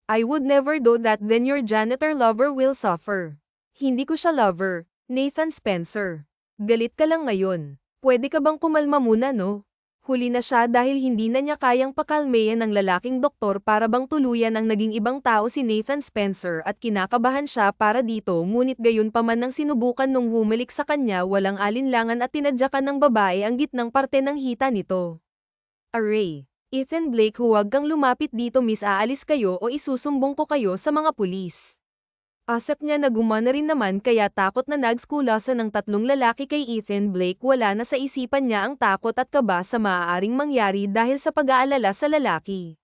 I would never do that, then your janitor lover will suffer. Hindi ko siya lover, Nathan Spencer. Galit ka lang ngayon. Pwede ka bang kumalma muna no? Huli na siya dahil hindi na niya kayang pakalmayan ng lalaking doktor para bang tuluyan ang naging ibang tao si Nathan Spencer at kinakabahan siya para dito ngunit gayon pa man nang sinubukan nung humalik sa kanya walang alinlangan at tinadyakan ng babae ang gitnang parte ng hita nito. Aray! Ethan Blake, huwag kang lumapit dito miss, aalis kayo o isusumbong ko kayo sa mga pulis. Asap niya na gumana rin naman kaya takot na nagskulasan ng tatlong lalaki kay Ethan Blake. Wala na sa isipan niya ang takot at kaba sa maaaring mangyari dahil sa pag-aalala sa lalaki.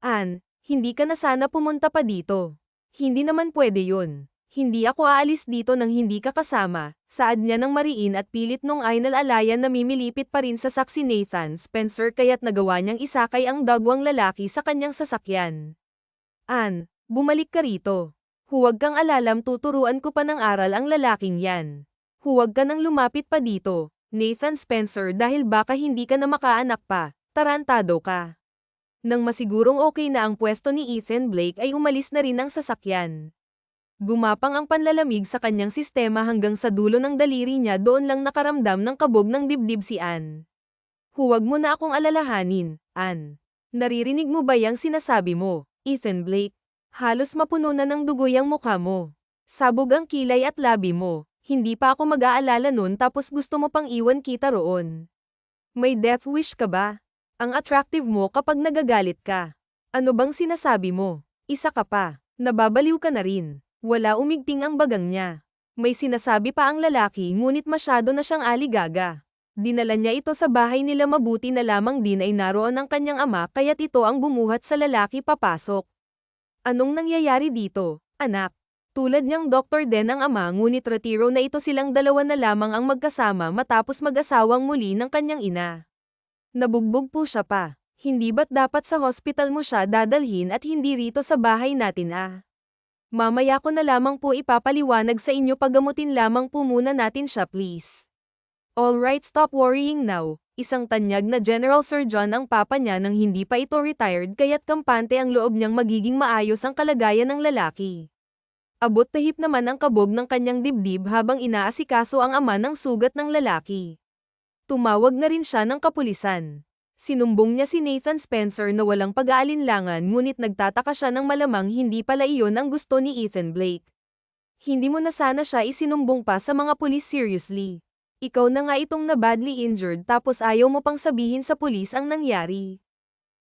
Ann, hindi ka na sana pumunta pa dito. Hindi naman pwede yun. Hindi ako aalis dito nang hindi ka kasama, saad niya ng mariin at pilit nung ay nalalayan na mimilipit pa rin sa saksi Nathan Spencer kaya't nagawa niyang isakay ang dagwang lalaki sa kanyang sasakyan. Ann, bumalik ka rito. Huwag kang alalam, tuturuan ko pa ng aral ang lalaking yan. Huwag ka nang lumapit pa dito, Nathan Spencer, dahil baka hindi ka na makaanak pa, tarantado ka. Nang masigurong okay na ang pwesto ni Ethan Blake ay umalis na rin ang sasakyan. Gumapang ang panlalamig sa kanyang sistema hanggang sa dulo ng daliri niya, doon lang nakaramdam ng kabog ng dibdib si Ann. Huwag mo na akong alalahanin, Ann. Naririnig mo ba yang sinasabi mo, Ethan Blake? Halos mapuno na ng dugo ang mukha mo. Sabog ang kilay at labi mo. Hindi pa ako mag-aalala nun tapos gusto mo pang iwan kita roon. May death wish ka ba? Ang attractive mo kapag nagagalit ka. Ano bang sinasabi mo? Isa ka pa. Nababaliw ka na rin. Wala, umigting ang bagang niya. May sinasabi pa ang lalaki ngunit masyado na siyang aligaga. Dinala niya ito sa bahay nila, mabuti na lamang din ay naroon ang kanyang ama kaya't ito ang bumuhat sa lalaki papasok. Anong nangyayari dito, anak? Tulad niyang doktor din ang ama ngunit retiro na ito, silang dalawa na lamang ang magkasama matapos mag-asawang muli ng kanyang ina. Nabugbog po siya pa. Hindi ba't dapat sa hospital mo siya dadalhin at hindi rito sa bahay natin Mamaya ko na lamang po ipapaliwanag sa inyo, pagamutin lamang po muna natin siya please. Alright, stop worrying now. Isang tanyag na general surgeon ang papa niya nang hindi pa ito retired kaya't kampante ang loob niyang magiging maayos ang kalagayan ng lalaki. Abot tahip naman ang kabog ng kanyang dibdib habang inaasikaso ang ama ng sugat ng lalaki. Tumawag na rin siya ng kapulisan. Sinumbong niya si Nathan Spencer na walang pag-aalinlangan ngunit nagtataka siya nang malamang hindi pala iyon ang gusto ni Ethan Blake. Hindi mo na sana siya isinumbong pa sa mga pulis, seriously. Ikaw na nga itong na badly injured tapos ayaw mo pang sabihin sa pulis ang nangyari.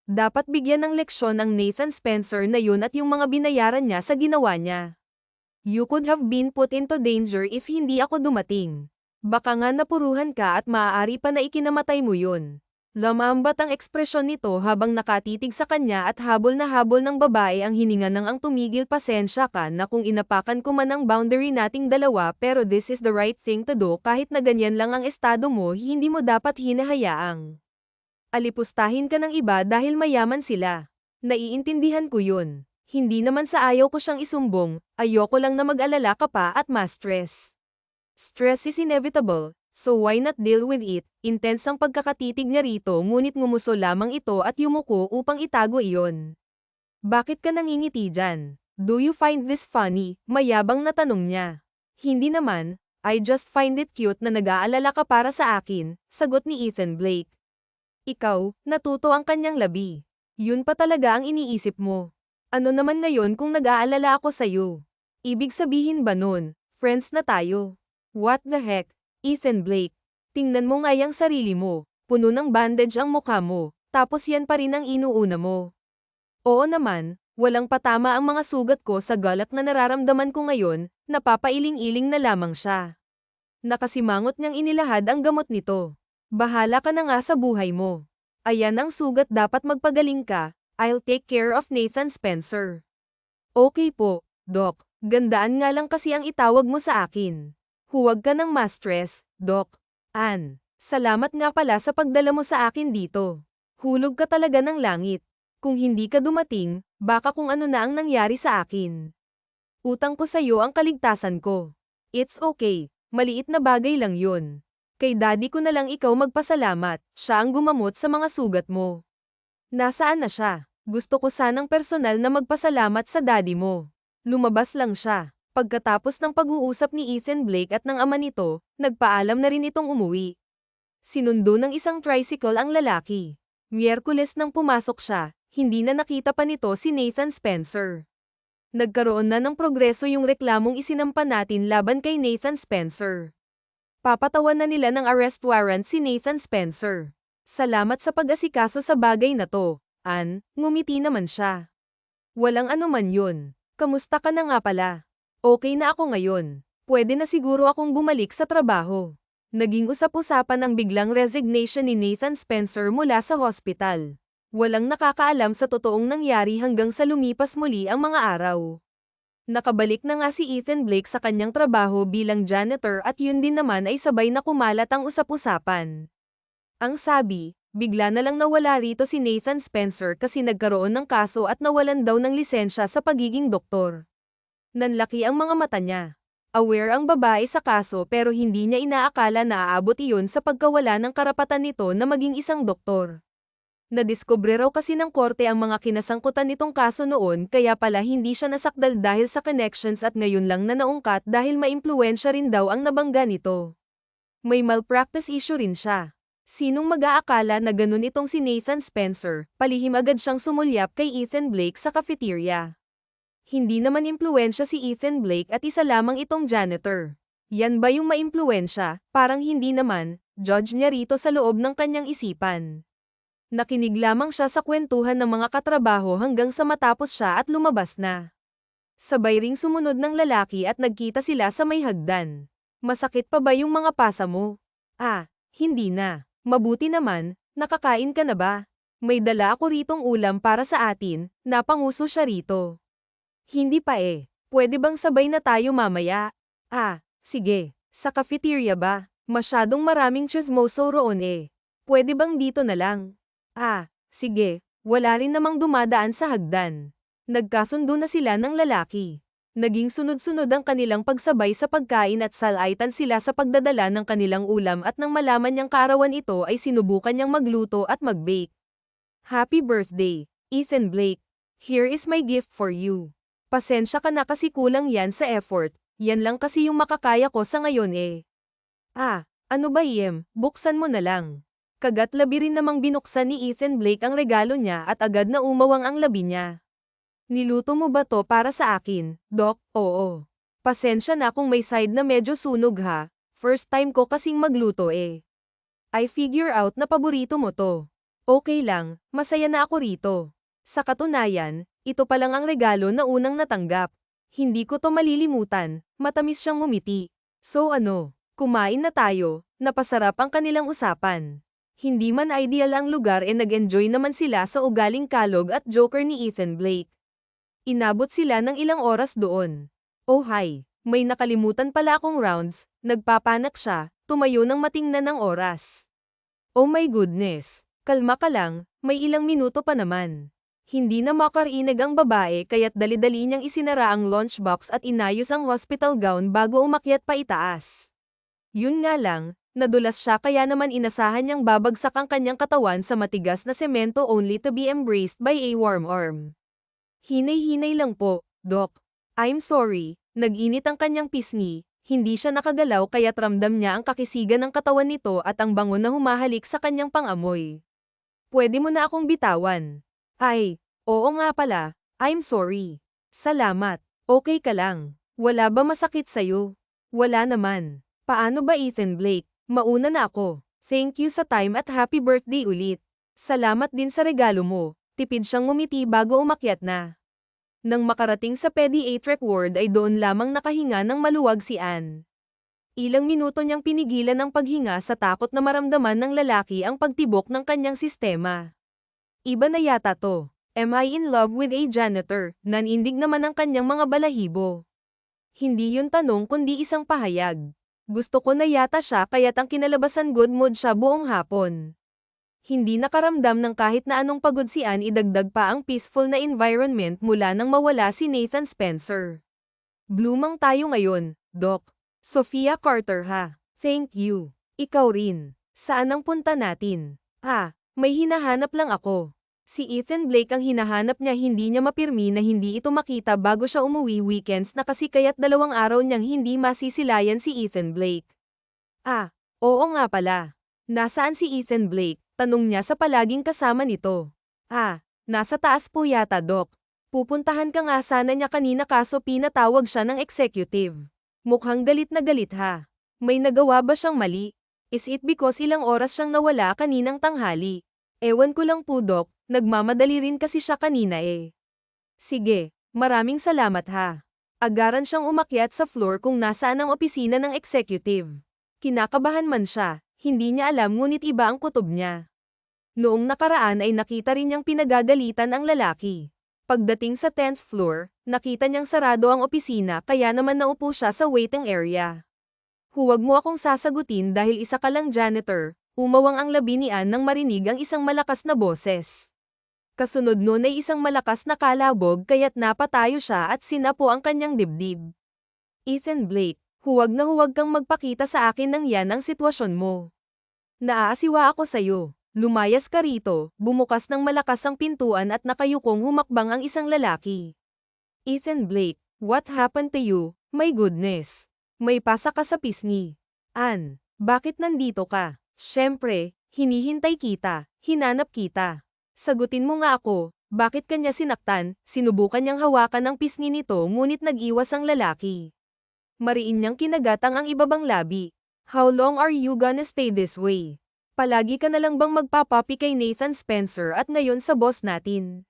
Dapat bigyan ng leksyon ang Nathan Spencer na yun at yung mga binayaran niya sa ginawa niya. You could have been put into danger if hindi ako dumating. Baka nga napuruhan ka at maaari pa na ikinamatay mo yun. Lamambat ang ekspresyon nito habang nakatitig sa kanya at habol na habol ng babae ang hininga nang ang tumigil. Pasensya ka na kung inapakan ko man ang boundary nating dalawa, pero this is the right thing to do. Kahit na ganyan lang ang estado mo, hindi mo dapat hinahayaang alipustahin ka ng iba dahil mayaman sila. Naiintindihan ko yun. Hindi naman sa ayaw ko siyang isumbong, ayoko lang na mag-alala ka pa at ma-stress. Stress is inevitable, so why not deal with it? Intense ang pagkakatitig niya rito ngunit ngumuso lamang ito at yumuko upang itago iyon. Bakit ka nangingiti dyan? Do you find this funny? Mayabang na tanong niya. Hindi naman, I just find it cute na nag-aalala ka para sa akin, sagot ni Ethan Blake. Ikaw, natuto ang kanyang labi. Yun pa talaga ang iniisip mo. Ano naman ngayon kung nag-aalala ako sa'yo? Ibig sabihin ba nun, friends na tayo? What the heck, Ethan Blake? Tingnan mo nga yung sarili mo, puno ng bandage ang mukha mo, tapos yan pa rin ang inuuna mo. Oo naman, walang patama ang mga sugat ko sa galak na nararamdaman ko ngayon, napapailing-iling na lamang siya. Nakasimangot niyang inilahad ang gamot nito. Bahala ka na nga sa buhay mo. Ayan ang sugat, dapat magpagaling ka. I'll take care of Nathan Spencer. Okay po, Doc. Gandaan nga lang kasi ang itawag mo sa akin. Huwag ka nang ma-stress, Doc. Salamat nga pala sa pagdala mo sa akin dito. Hulog ka talaga ng langit. Kung hindi ka dumating, baka kung ano na ang nangyari sa akin. Utang ko sa'yo ang kaligtasan ko. It's okay, maliit na bagay lang yun. Kay daddy ko na lang ikaw magpasalamat, siya ang gumamot sa mga sugat mo. Nasaan na siya? Gusto ko sanang personal na magpasalamat sa daddy mo. Lumabas lang siya. Pagkatapos ng pag-uusap ni Ethan Blake at ng ama nito, nagpaalam na rin itong umuwi. Sinundo ng isang tricycle ang lalaki. Miyerkules nang pumasok siya, hindi na nakita pa nito si Nathan Spencer. Nagkaroon na ng progreso yung reklamong isinampa natin laban kay Nathan Spencer. Papatawan na nila ng arrest warrant si Nathan Spencer. Salamat sa pag-asikaso sa bagay na to. Ngumiti naman siya. Walang anuman yun. Kamusta ka na nga pala? Okay na ako ngayon. Pwede na siguro akong bumalik sa trabaho. Naging usap-usapan ang biglang resignation ni Nathan Spencer mula sa hospital. Walang nakakaalam sa totoong nangyari hanggang sa lumipas muli ang mga araw. Nakabalik na nga si Ethan Blake sa kanyang trabaho bilang janitor at yun din naman ay sabay na kumalat ang usap-usapan. Ang sabi, bigla na lang nawala rito si Nathan Spencer kasi nagkaroon ng kaso at nawalan daw ng lisensya sa pagiging doktor. Nanlaki ang mga mata niya. Aware ang babae sa kaso pero hindi niya inaakala na aabot iyon sa pagkawala ng karapatan nito na maging isang doktor. Nadiskubre raw kasi ng korte ang mga kinasangkutan nitong kaso noon kaya pala hindi siya nasakdal dahil sa connections at ngayon lang na naungkat dahil maimpluwensya rin daw ang nabangga nito. May malpractice issue rin siya. Sinong mag-aakala na ganun itong si Nathan Spencer, palihim agad siyang sumulyap kay Ethan Blake sa cafeteria. Hindi naman impluwensya si Ethan Blake at isa lamang itong janitor. Yan ba yung maimpluwensya? Parang hindi naman, judge niya rito sa loob ng kanyang isipan. Nakinig lamang siya sa kwentuhan ng mga katrabaho hanggang sa matapos siya at lumabas na. Sabay ring sumunod ng lalaki at nagkita sila sa may hagdan. Masakit pa ba yung mga pasa mo? Hindi na. Mabuti naman, nakakain ka na ba? May dala ako ritong ulam para sa atin, napanguso siya rito. Hindi pa eh. Pwede bang sabay na tayo mamaya? Sige. Sa cafeteria ba? Masyadong maraming chismoso roon eh. Pwede bang dito na lang? Sige. Wala rin namang dumadaan sa hagdan. Nagkasundo na sila ng lalaki. Naging sunod-sunod ang kanilang pagsabay sa pagkain at salaitan sila sa pagdadala ng kanilang ulam at nang malaman niyang kaarawan ito ay sinubukan niyang magluto at mag-bake. Happy birthday, Ethan Blake. Here is my gift for you. Pasensya ka na kasi kulang yan sa effort, yan lang kasi yung makakaya ko sa ngayon eh. Ano ba buksan mo na lang. Kagat labi rin namang binuksan ni Ethan Blake ang regalo niya at agad na umawang ang labi niya. Niluto mo ba to para sa akin, Doc? Oo. Pasensya na kung may side na medyo sunog ha, first time ko kasing magluto eh. I figure out na paborito mo to. Okay lang, masaya na ako rito. Sa katunayan, ito pa lang ang regalo na unang natanggap. Hindi ko to malilimutan, matamis siyang ngumiti. So kumain na tayo, napasarap ang kanilang usapan. Hindi man ideal ang lugar nag-enjoy naman sila sa ugaling kalog at joker ni Ethan Blake. Inabot sila ng ilang oras doon. Oh hi, may nakalimutan pala akong rounds, nagpapanak siya, tumayo ng matingnan ng oras. Oh my goodness, kalma ka lang, may ilang minuto pa naman. Hindi na makarinig ang babae kaya't dali-dali niyang isinara ang lunchbox at inayos ang hospital gown bago umakyat pa itaas. Yun nga lang, nadulas siya kaya naman inasahan niyang babagsak ang kanyang katawan sa matigas na semento only to be embraced by a warm arm. Hinay-hinay lang po, Doc. I'm sorry, nag-init ang kanyang pisngi, hindi siya nakagalaw kaya't ramdam niya ang kakisigan ng katawan nito at ang bango na humahalik sa kanyang pangamoy. Pwede mo na akong bitawan. Ay, oo nga pala, I'm sorry. Salamat, okay ka lang. Wala ba masakit sa'yo? Wala naman. Paano ba Ethan Blake? Mauna na ako. Thank you sa time at happy birthday ulit. Salamat din sa regalo mo. Tipid siyang ngumiti bago umakyat na. Nang makarating sa pediatric ward ay doon lamang nakahinga ng maluwag si Anne. Ilang minuto niyang pinigilan ang paghinga sa takot na maramdaman ng lalaki ang pagtibok ng kanyang sistema. Iba na yata to. Am I in love with a janitor? Nanindig naman ang kanyang mga balahibo. Hindi yun tanong kundi isang pahayag. Gusto ko na yata siya kaya't ang kinalabasan good mood siya buong hapon. Hindi nakaramdam ng kahit na anong pagod si Anne idagdag pa ang peaceful na environment mula nang mawala si Nathan Spencer. Bloomang tayo ngayon, Doc. Sophia Carter ha. Thank you. Ikaw rin. Saan ang punta natin? May hinahanap lang ako. Si Ethan Blake ang hinahanap niya hindi niya mapirmi na hindi ito makita bago siya umuwi weekends na kasi kaya't 2 araw niyang hindi masisilayan si Ethan Blake. Oo nga pala. Nasaan si Ethan Blake? Tanong niya sa palaging kasama nito. Nasa taas po yata Doc. Pupuntahan ka nga sana niya kanina kaso pinatawag siya ng executive. Mukhang galit na galit ha. May nagawa ba siyang mali? Is it because ilang oras siyang nawala kaninang tanghali? Ewan ko lang po Doc, nagmamadali rin kasi siya kanina eh. Sige, maraming salamat ha. Agaran siyang umakyat sa floor kung nasaan ang opisina ng executive. Kinakabahan man siya, hindi niya alam ngunit iba ang kutob niya. Noong nakaraan ay nakita rin niyang pinagagalitan ang lalaki. Pagdating sa 10th floor, nakita niyang sarado ang opisina kaya naman naupo siya sa waiting area. Huwag mo akong sasagutin dahil isa ka lang janitor. Umawang ang labi ni Anne nang marinig ang isang malakas na boses. Kasunod nun ay isang malakas na kalabog kaya't napatayo siya at sinapo ang kanyang dibdib. Ethan Blake, huwag na huwag kang magpakita sa akin nang yan ang sitwasyon mo. Naaasiwa ako sa'yo. Lumayas ka rito, bumukas ng malakas ang pintuan at nakayukong humakbang ang isang lalaki. Ethan Blake, what happened to you? My goodness. May pasa ka sa pisngi. Anne, bakit nandito ka? Siyempre, hinihintay kita, hinanap kita. Sagutin mo nga ako, bakit kanya sinaktan? Sinubukan niyang hawakan ang pisngi nito ngunit nag-iwas ang lalaki. Mariin niyang kinagatang ang ibabang labi. How long are you gonna stay this way? Palagi ka na lang bang magpapapi kay Nathan Spencer at ngayon sa boss natin?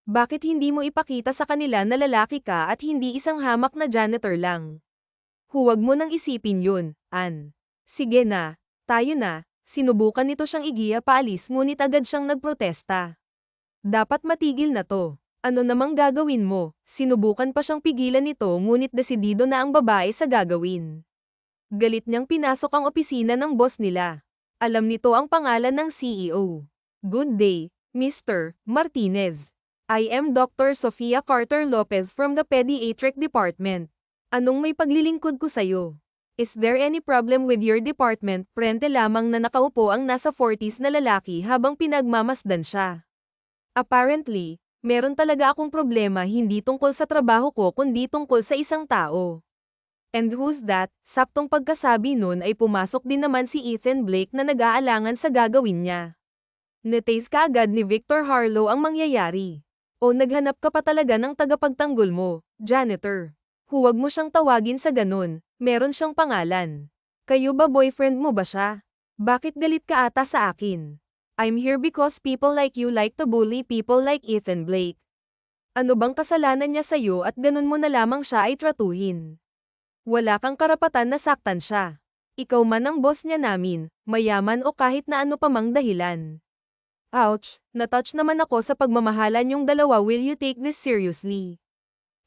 Bakit hindi mo ipakita sa kanila na lalaki ka at hindi isang hamak na janitor lang? Huwag mo nang isipin yun, Anne. Sige na. Tayo na, sinubukan nito siyang igiya paalis ngunit agad siyang nagprotesta. Dapat matigil na to. Ano namang gagawin mo? Sinubukan pa siyang pigilan nito ngunit desidido na ang babae sa gagawin. Galit niyang pinasok ang opisina ng boss nila. Alam nito ang pangalan ng CEO. Good day, Mr. Martinez. I am Dr. Sofia Carter Lopez from the Pediatric Department. Anong may paglilingkod ko sa'yo? Is there any problem with your department? Prente lamang na nakaupo ang nasa 40s na lalaki habang pinagmamasdan siya. Apparently, meron talaga akong problema hindi tungkol sa trabaho ko kundi tungkol sa isang tao. And who's that? Saktong pagkasabi nun ay pumasok din naman si Ethan Blake na nag-aalangan sa gagawin niya. Netaste kaagad ni Victor Harlow ang mangyayari. O naghanap ka pa talaga ng tagapagtanggol mo, janitor. Huwag mo siyang tawagin sa ganun, meron siyang pangalan. Kayo ba boyfriend mo ba siya? Bakit galit ka ata sa akin? I'm here because people like you like to bully people like Ethan Blake. Ano bang kasalanan niya sa'yo at ganun mo na lamang siya ay tratuhin? Wala kang karapatan na saktan siya. Ikaw man ang boss niya namin, mayaman o kahit na ano pa mang dahilan. Ouch, natouch naman ako sa pagmamahalan yung dalawa, will you take this seriously?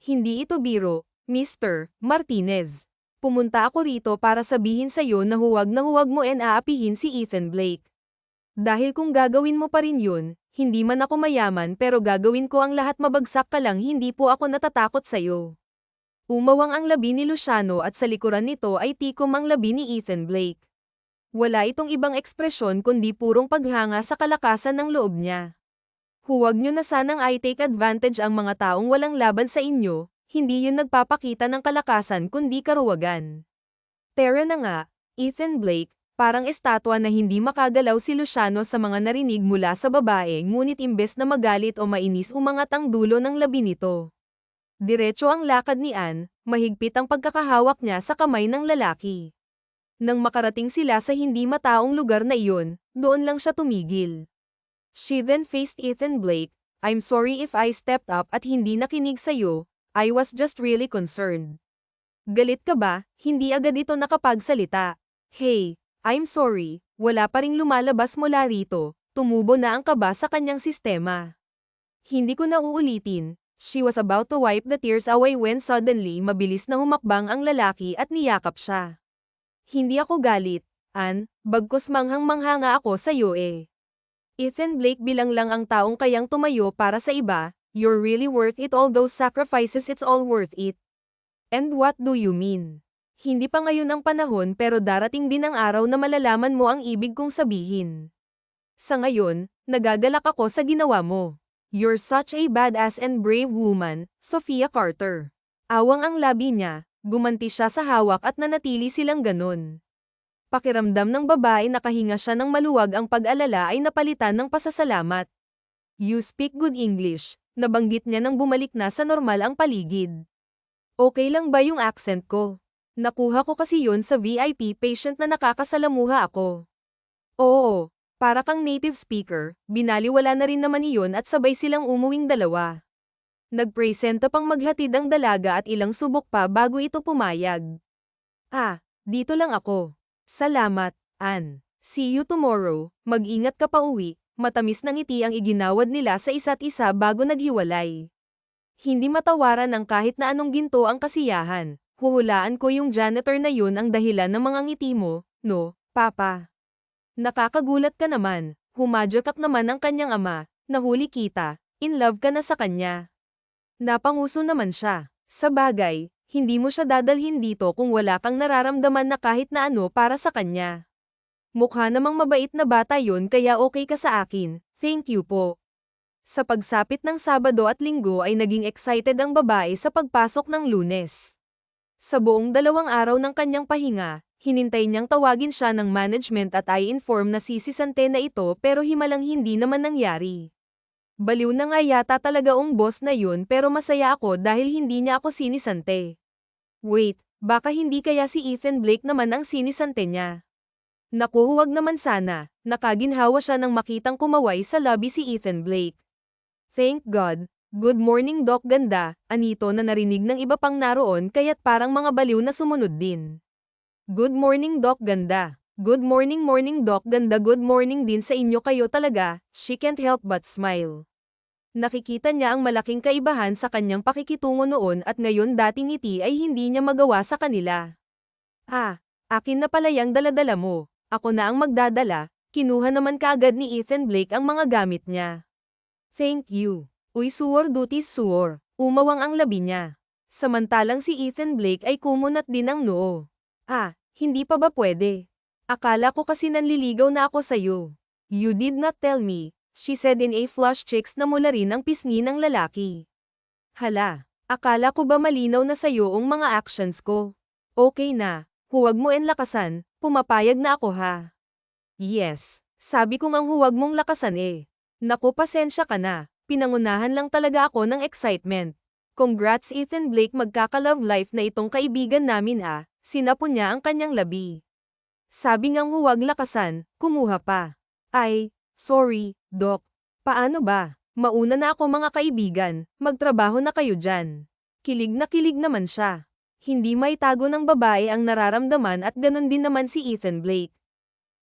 Hindi ito biro. Mr. Martinez, pumunta ako rito para sabihin sa'yo na huwag mo aapihin si Ethan Blake. Dahil kung gagawin mo pa rin yun, hindi man ako mayaman pero gagawin ko ang lahat mabagsak ka lang hindi po ako natatakot sa'yo. Umawang ang labi ni Luciano at sa likuran nito ay tikom ang labi ni Ethan Blake. Wala itong ibang ekspresyon kundi purong paghanga sa kalakasan ng loob niya. Huwag nyo na sanang i-take advantage ang mga taong walang laban sa inyo, hindi yun nagpapakita ng kalakasan kundi karuwagan. Tara na nga, Ethan Blake, parang estatwa na hindi makagalaw si Luciano sa mga narinig mula sa babae ngunit imbes na magalit o mainis umangat ang dulo ng labi nito. Diretso ang lakad ni Anne, mahigpit ang pagkakahawak niya sa kamay ng lalaki. Nang makarating sila sa hindi mataong lugar na iyon, doon lang siya tumigil. She then faced Ethan Blake, I'm sorry if I stepped up at hindi nakinig sa'yo, I was just really concerned. Galit ka ba? Hindi agad ito nakapagsalita. Hey, I'm sorry, wala pa ring lumalabas mula rito, tumubo na ang kaba sa kanyang sistema. Hindi ko na uulitin, she was about to wipe the tears away when suddenly mabilis na humakbang ang lalaki at niyakap siya. Hindi ako galit, Anne, bagkus manghang-mangha nga ako sa'yo eh. Ethan Blake bilang lang ang taong kayang tumayo para sa iba, you're really worth it all those sacrifices it's all worth it. And what do you mean? Hindi pa ngayon ang panahon pero darating din ang araw na malalaman mo ang ibig kong sabihin. Sa ngayon, nagagalak ako sa ginawa mo. You're such a badass and brave woman, Sofia Carter. Awang ang labi niya, gumanti siya sa hawak at nanatili silang ganun. Pakiramdam ng babae nakahinga siya ng maluwag ang pag-alala ay napalitan ng pasasalamat. You speak good English, nabanggit niya nang bumalik na sa normal ang paligid. Okay lang ba yung accent ko? Nakuha ko kasi yun sa VIP patient na nakakasalamuha ako. Oo, para kang native speaker, binaliwala na rin naman iyon at sabay silang umuwing dalawa. Nagpresenta pang maghatid ang dalaga at ilang subok pa bago ito pumayag. Ah, dito lang ako. Salamat, Anne. See you tomorrow, mag-ingat ka pa uwi, matamis na ngiti ang iginawad nila sa isa't isa bago naghiwalay. Hindi matawaran ng kahit na anong ginto ang kasiyahan. Huhulaan ko yung janitor na yun ang dahilan ng mga ngiti mo, no, Papa? Nakakagulat ka naman, humadjakak naman ang kanyang ama, nahuli kita, in love ka na sa kanya. Napanguso naman siya. Sa bagay, hindi mo siya dadalhin dito kung wala kang nararamdaman na kahit na ano para sa kanya. Mukha namang mabait na bata yun kaya okay ka sa akin, thank you po. Sa pagsapit ng Sabado at Linggo ay naging excited ang babae sa pagpasok ng Lunes. Sa buong 2 araw ng kanyang pahinga, hinintay niyang tawagin siya ng management at i-inform na sisisante na ito pero himalang hindi naman nangyari. Baliw na nga yata talaga ang boss na yun pero masaya ako dahil hindi niya ako sinisante. Wait, baka hindi kaya si Ethan Blake naman ang sinisante niya? Naku, huwag naman sana, nakaginhawa siya nang makitang kumaway sa lobby si Ethan Blake. Thank God. Good morning Doc Ganda, anito na narinig ng iba pang naroon kaya't parang mga baliw na sumunod din. Good morning Doc Ganda. Good morning Doc Ganda, good morning din sa inyo kayo talaga, she can't help but smile. Nakikita niya ang malaking kaibahan sa kanyang pakikitungo noon at ngayon dating ngiti ay hindi niya magawa sa kanila. Ah, akin na pala yang daladala mo, ako na ang magdadala, kinuha naman kaagad ni Ethan Blake ang mga gamit niya. Thank you. Uy suwor duties suwor. Umawang ang labi niya. Samantalang si Ethan Blake ay kumunat din ang noo. Ah, hindi pa ba pwede? Akala ko kasi nanliligaw na ako sa'yo. You did not tell me, she said in a flush cheeks na mula rin ang pisngi ng lalaki. Hala, akala ko ba malinaw na sa'yo ang mga actions ko? Okay na, huwag mo enlakasan, pumapayag na ako ha. Yes, sabi ko ngang huwag mong lakasan eh. Naku, pasensya ka na. Pinangunahan lang talaga ako ng excitement. Congrats Ethan Blake, magkaka-love life na itong kaibigan namin ah. Sinapo niya ang kanyang labi. Sabi ngang huwag lakasan, kumuha pa. Ay, sorry, Doc. Paano ba? Mauna na ako mga kaibigan, magtrabaho na kayo dyan. Kilig naman siya. Hindi maitago ng babae ang nararamdaman at ganun din naman si Ethan Blake.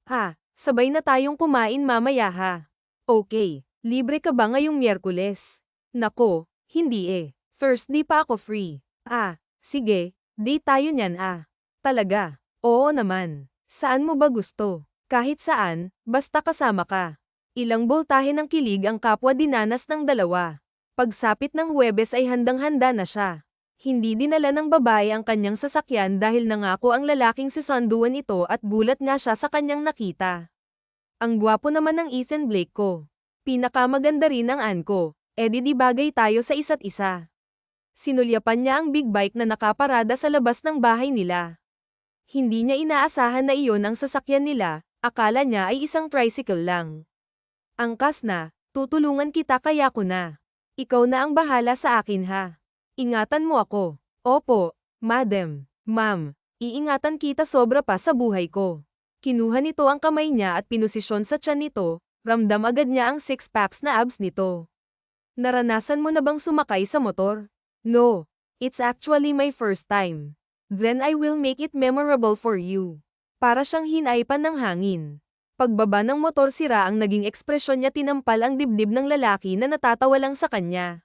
Ah, sabay na tayong kumain mamaya ha. Okay, libre ka ba ngayong Miyerkules? Nako, hindi eh. Thursday pa ako free. Ah, sige, date tayo niyan ah. Talaga? Oo naman. Saan mo ba gusto? Kahit saan, basta kasama ka. Ilang boltahe ng kilig ang kapwa dinanas ng dalawa. Pagsapit ng Huwebes ay handang-handa na siya. Hindi dinala ng babae ang kanyang sasakyan dahil nangako ang lalaking sisunduan ito at gulat nga siya sa kanyang nakita. Ang gwapo naman ng Ethan Blake ko. Pinakamaganda rin ang Ann ko. Di bagay tayo sa isa't isa. Sinulyapan niya ang big bike na nakaparada sa labas ng bahay nila. Hindi niya inaasahan na iyon ang sasakyan nila, akala niya ay isang tricycle lang. Angkas na, tutulungan kita kaya ko na. Ikaw na ang bahala sa akin ha. Ingatan mo ako. Opo, madam, ma'am, iingatan kita sobra pa sa buhay ko. Kinuha nito ang kamay niya at pinusisyon sa tiyan nito, ramdam agad niya ang six-packs na abs nito. Naranasan mo na bang sumakay sa motor? No, it's actually my first time. Then I will make it memorable for you. Para siyang hinaypan ng hangin. Pagbaba ng motor sira ang naging ekspresyon niya, tinampal ang dibdib ng lalaki na natatawa lang sa kanya.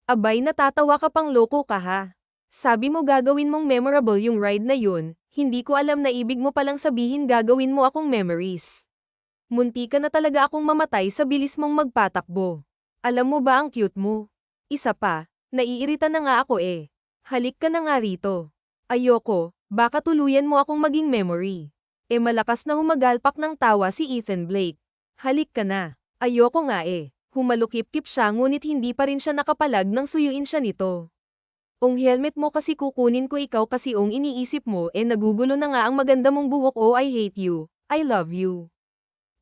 Abay, natatawa ka pang, loko ka ha. Sabi mo gagawin mong memorable yung ride na yun, hindi ko alam na ibig mo palang sabihin gagawin mo akong memories. Munti ka na talaga akong mamatay sa bilis mong magpatakbo. Alam mo ba ang cute mo? Isa pa, naiirita na nga ako eh. Halik ka na nga rito. Ayoko, baka tuluyan mo akong maging memory. Malakas na humagalpak ng tawa si Ethan Blake. Halik ka na. Ayoko nga eh. Humalukip-kip siya ngunit hindi pa rin siya nakapalag nang suyuin siya nito. Ong helmet mo kasi kukunin ko, ikaw kasi ong iniisip mo nagugulo na nga ang maganda mong buhok. Oh, I hate you. I love you.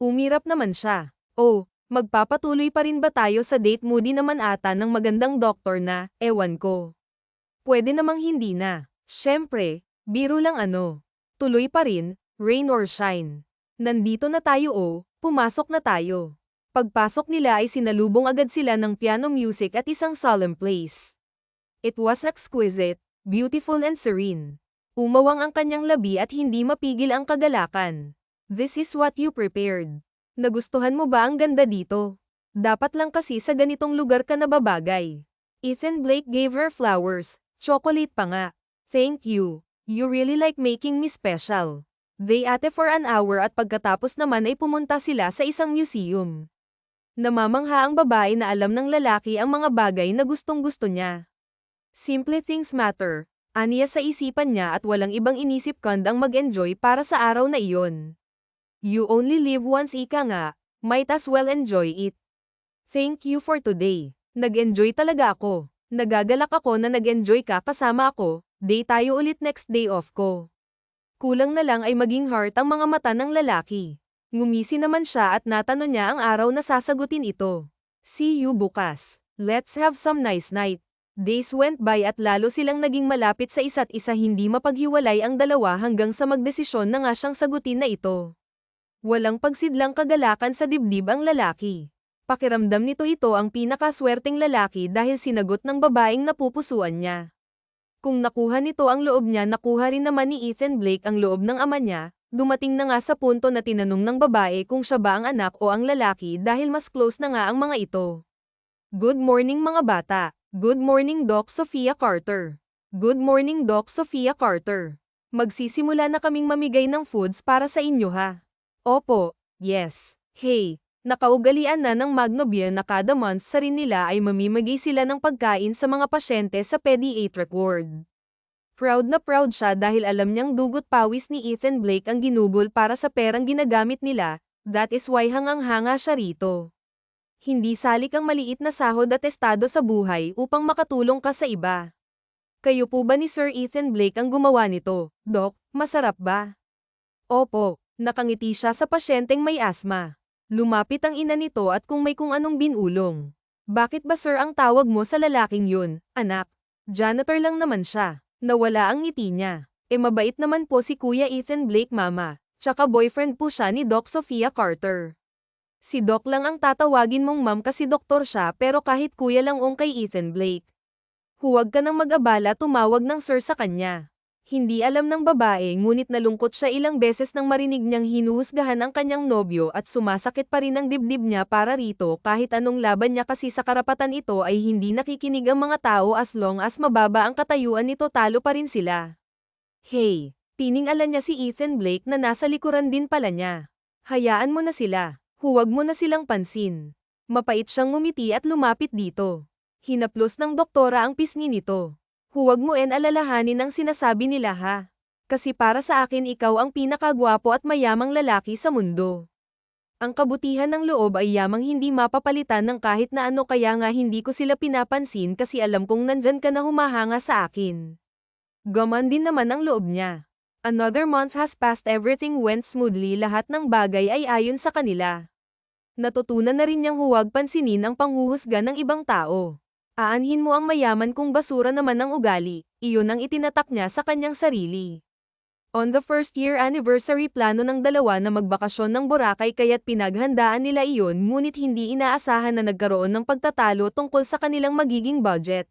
Umirap naman siya. Oh, magpapatuloy pa rin ba tayo sa date? Moody naman ata ng magandang doktor na, ewan ko. Pwede namang hindi na. Syempre, biro lang ano. Tuloy pa rin. Rain or shine. Nandito na tayo pumasok na tayo. Pagpasok nila ay sinalubong agad sila ng piano music at isang solemn place. It was exquisite, beautiful and serene. Umawang ang kanyang labi at hindi mapigil ang kagalakan. This is what you prepared. Nagustuhan mo ba ang ganda dito? Dapat lang kasi sa ganitong lugar ka nababagay. Ethan Blake gave her flowers, chocolate pa nga. Thank you. You really like making me special. They ate for an hour at pagkatapos naman ay pumunta sila sa isang museum. Namamangha ang babae na alam ng lalaki ang mga bagay na gustong-gusto niya. Simple things matter, aniya sa isipan niya at walang ibang inisip kundi ang mag-enjoy para sa araw na iyon. You only live once, ika nga, might as well enjoy it. Thank you for today. Nag-enjoy talaga ako. Nagagalak ako na nag-enjoy ka kasama ako, day tayo ulit next day off ko. Kulang na lang ay maging heart ang mga mata ng lalaki. Ngumisi naman siya at natanong niya ang araw na sasagutin ito. See you bukas. Let's have some nice night. Days went by at lalo silang naging malapit sa isa't isa, hindi mapaghiwalay ang dalawa hanggang sa magdesisyon na nga siyang sagutin na ito. Walang pagsidlang kagalakan sa dibdib ang lalaki. Pakiramdam nito ito ang pinakaswerteng lalaki dahil sinagot ng babaeng napupusuan niya. Kung nakuha nito ang loob niya, nakuha rin naman ni Ethan Blake ang loob ng ama niya. Dumating na nga sa punto na tinanong ng babae kung siya ba ang anak o ang lalaki dahil mas close na nga ang mga ito. Good morning mga bata. Good morning Doc Sophia Carter. Good morning Doc Sophia Carter. Magsisimula na kaming mamigay ng foods para sa inyo ha. Opo, yes. Hey, nakaugalian na ng Magnolia na kada month sa rin nila ay mamimigay sila ng pagkain sa mga pasyente sa pediatric ward. Proud na proud siya dahil alam niyang dugot pawis ni Ethan Blake ang ginugol para sa perang ginagamit nila, that is why hangang-hanga siya rito. Hindi salik ang maliit na sahod at estado sa buhay upang makatulong ka sa iba. Kayo po ba ni Sir Ethan Blake ang gumawa nito, Doc? Masarap ba? Opo, nakangiti siya sa pasyenteng may asma. Lumapit ang ina nito at kung may kung anong binulong. Bakit ba sir ang tawag mo sa lalaking yun, anak? Janitor lang naman siya. Nawala ang ngiti niya. Mabait naman po si Kuya Ethan Blake mama. Tsaka boyfriend po siya ni Doc Sophia Carter. Si Doc lang ang tatawagin mong ma'am kasi doktor siya pero kahit kuya lang kay Ethan Blake. Huwag ka nang mag-abala, tumawag ng sir sa kanya. Hindi alam ng babae ngunit nalungkot siya ilang beses nang marinig niyang hinuhusgahan ang kanyang nobyo at sumasakit pa rin ang dibdib niya para rito kahit anong laban niya kasi sa karapatan ito ay hindi nakikinig ang mga tao as long as mababa ang katayuan nito talo pa rin sila. Hey, tiningalan niya si Ethan Blake na nasa likuran din pala niya. Hayaan mo na sila. Huwag mo na silang pansin. Mapait siyang ngumiti at lumapit dito. Hinaplos ng doktora ang pisngi nito. Huwag mo alalahanin ang sinasabi nila ha. Kasi para sa akin ikaw ang pinakagwapo at mayamang lalaki sa mundo. Ang kabutihan ng loob ay yamang hindi mapapalitan ng kahit na ano kaya nga hindi ko sila pinapansin kasi alam kong nandyan ka na humahanga sa akin. Gaman din naman ang loob niya. Another month has passed, everything went smoothly, lahat ng bagay ay ayon sa kanila. Natutunan na rin niyang huwag pansinin ang panghuhusga ng ibang tao. Aanhin mo ang mayaman kung basura naman ang ugali, iyon ang itinatak niya sa kanyang sarili. On the first year anniversary, plano ng dalawa na magbakasyon ng Boracay kaya't pinaghandaan nila iyon, ngunit hindi inaasahan na nagkaroon ng pagtatalo tungkol sa kanilang magiging budget.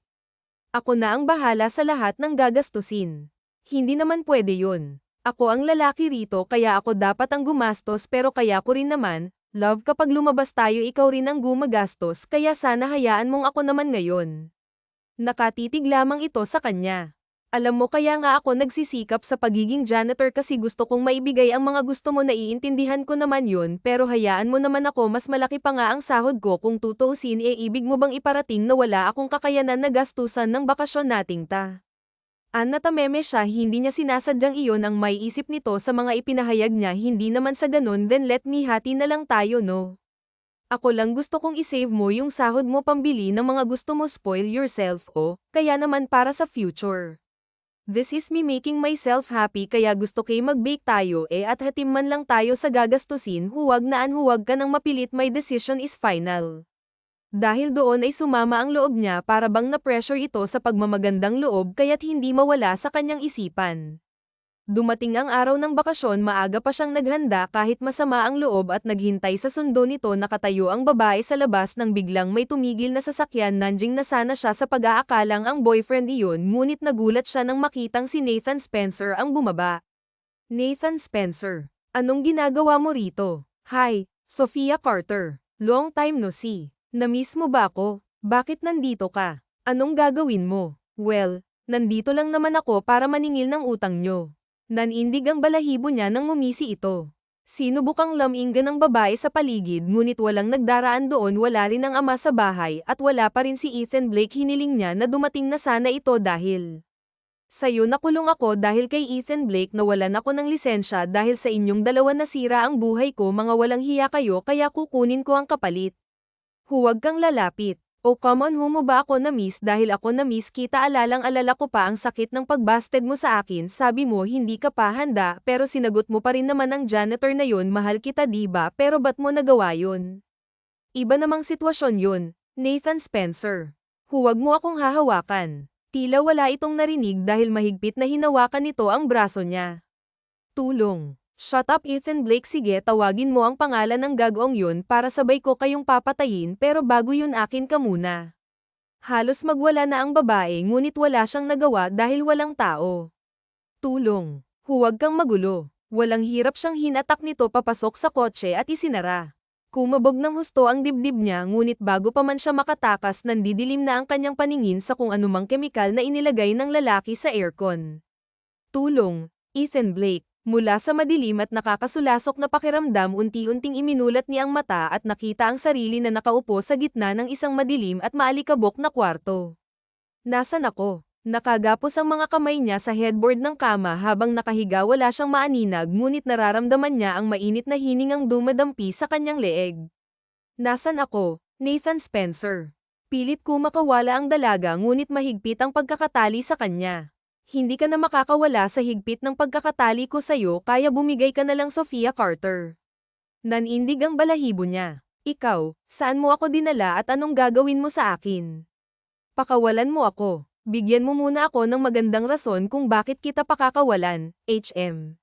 Ako na ang bahala sa lahat ng gagastusin. Hindi naman pwede yun. Ako ang lalaki rito kaya ako dapat ang gumastos pero kaya ko rin naman, love kapag lumabas tayo ikaw rin ang gumagastos kaya sana hayaan mong ako naman ngayon. Nakatitig lamang ito sa kanya. Alam mo kaya nga ako nagsisikap sa pagiging janitor kasi gusto kong maibigay ang mga gusto mo, naiintindihan ko naman yun pero hayaan mo naman ako, mas malaki pa nga ang sahod ko kung tutuusin, ibig mo bang iparating na wala akong kakayanan na gastusan ng bakasyon nating ta? Natameme siya, hindi niya sinasadyang iyon ang may isip nito sa mga ipinahayag niya, hindi naman sa ganun, then let me hati na lang tayo no. Ako lang gusto kong isave mo yung sahod mo pambili ng mga gusto mo, spoil yourself kaya naman para sa future. This is me making myself happy kaya gusto kay mag-bake tayo at hatim man lang tayo sa gagastusin, huwag ka nang mapilit, my decision is final. Dahil doon ay sumama ang loob niya, para bang na-pressure ito sa pagmamagandang loob kaya't hindi mawala sa kanyang isipan. Dumating ang araw ng bakasyon, maaga pa siyang naghanda kahit masama ang loob at naghintay sa sundo nito. Nakatayo ang babae sa labas nang biglang may tumigil na sasakyan, nanjing na sana siya sa pag-aakalang ang boyfriend iyon, ngunit nagulat siya nang makitang si Nathan Spencer ang bumaba. Nathan Spencer, anong ginagawa mo rito? Hi, Sophia Carter. Long time no see. Na-miss mo ba ako? Bakit nandito ka? Anong gagawin mo? Well, nandito lang naman ako para maningil ng utang nyo. Nanindig ang balahibo niya nang ngumisi ito. Sinubukang laminggan ng babae sa paligid ngunit walang nagdaraan doon, wala rin ang ama sa bahay at wala pa rin si Ethan Blake. Hiniling niya na dumating na sana ito dahil sa'yo nakulong ako, dahil kay Ethan Blake nawalan ako ng lisensya, dahil sa inyong dalawa nasira ang buhay ko, mga walang hiya kayo, kaya kukunin ko ang kapalit. Huwag kang lalapit. Come on, mo ba ako na-miss? Dahil ako na-miss kita, alalang-alala ko pa ang sakit ng pagbasted mo sa akin. Sabi mo hindi ka pa handa pero sinagot mo pa rin naman ang janitor na yun, mahal kita diba, pero ba't mo nagawa yun? Iba namang sitwasyon yun, Nathan Spencer. Huwag mo akong hahawakan. Tila wala itong narinig dahil mahigpit na hinawakan nito ang braso niya. Tulong. Shut up Ethan Blake, sige tawagin mo ang pangalan ng gagawang yun para sabay ko kayong papatayin, pero bago yun akin ka muna. Halos magwala na ang babae ngunit wala siyang nagawa dahil walang tao. Tulong. Huwag kang magulo. Walang hirap siyang hinatak nito papasok sa kotse at isinara. Kumabog ng husto ang dibdib niya, ngunit bago pa man siya makatakas, nandidilim na ang kanyang paningin sa kung anumang kemikal na inilagay ng lalaki sa aircon. Tulong. Ethan Blake. Mula sa madilim at nakakasulasok na pakiramdam, unti-unting iminulat niya ang mata at nakita ang sarili na nakaupo sa gitna ng isang madilim at maalikabok na kwarto. Nasaan ako? Nakagapos ang mga kamay niya sa headboard ng kama habang nakahiga, wala siyang maaninag ngunit nararamdaman niya ang mainit na hiningang dumadampi sa kanyang leeg. Nasaan ako? Nathan Spencer. Pilit ko makawala ang dalaga ngunit mahigpit ang pagkakatali sa kanya. Hindi ka na makakawala sa higpit ng pagkakatali ko sa'yo, kaya bumigay ka na lang, Sophia Carter. Nanindig ang balahibo niya. Ikaw, saan mo ako dinala at anong gagawin mo sa akin? Pakawalan mo ako. Bigyan mo muna ako ng magandang rason kung bakit kita pakakawalan, HM.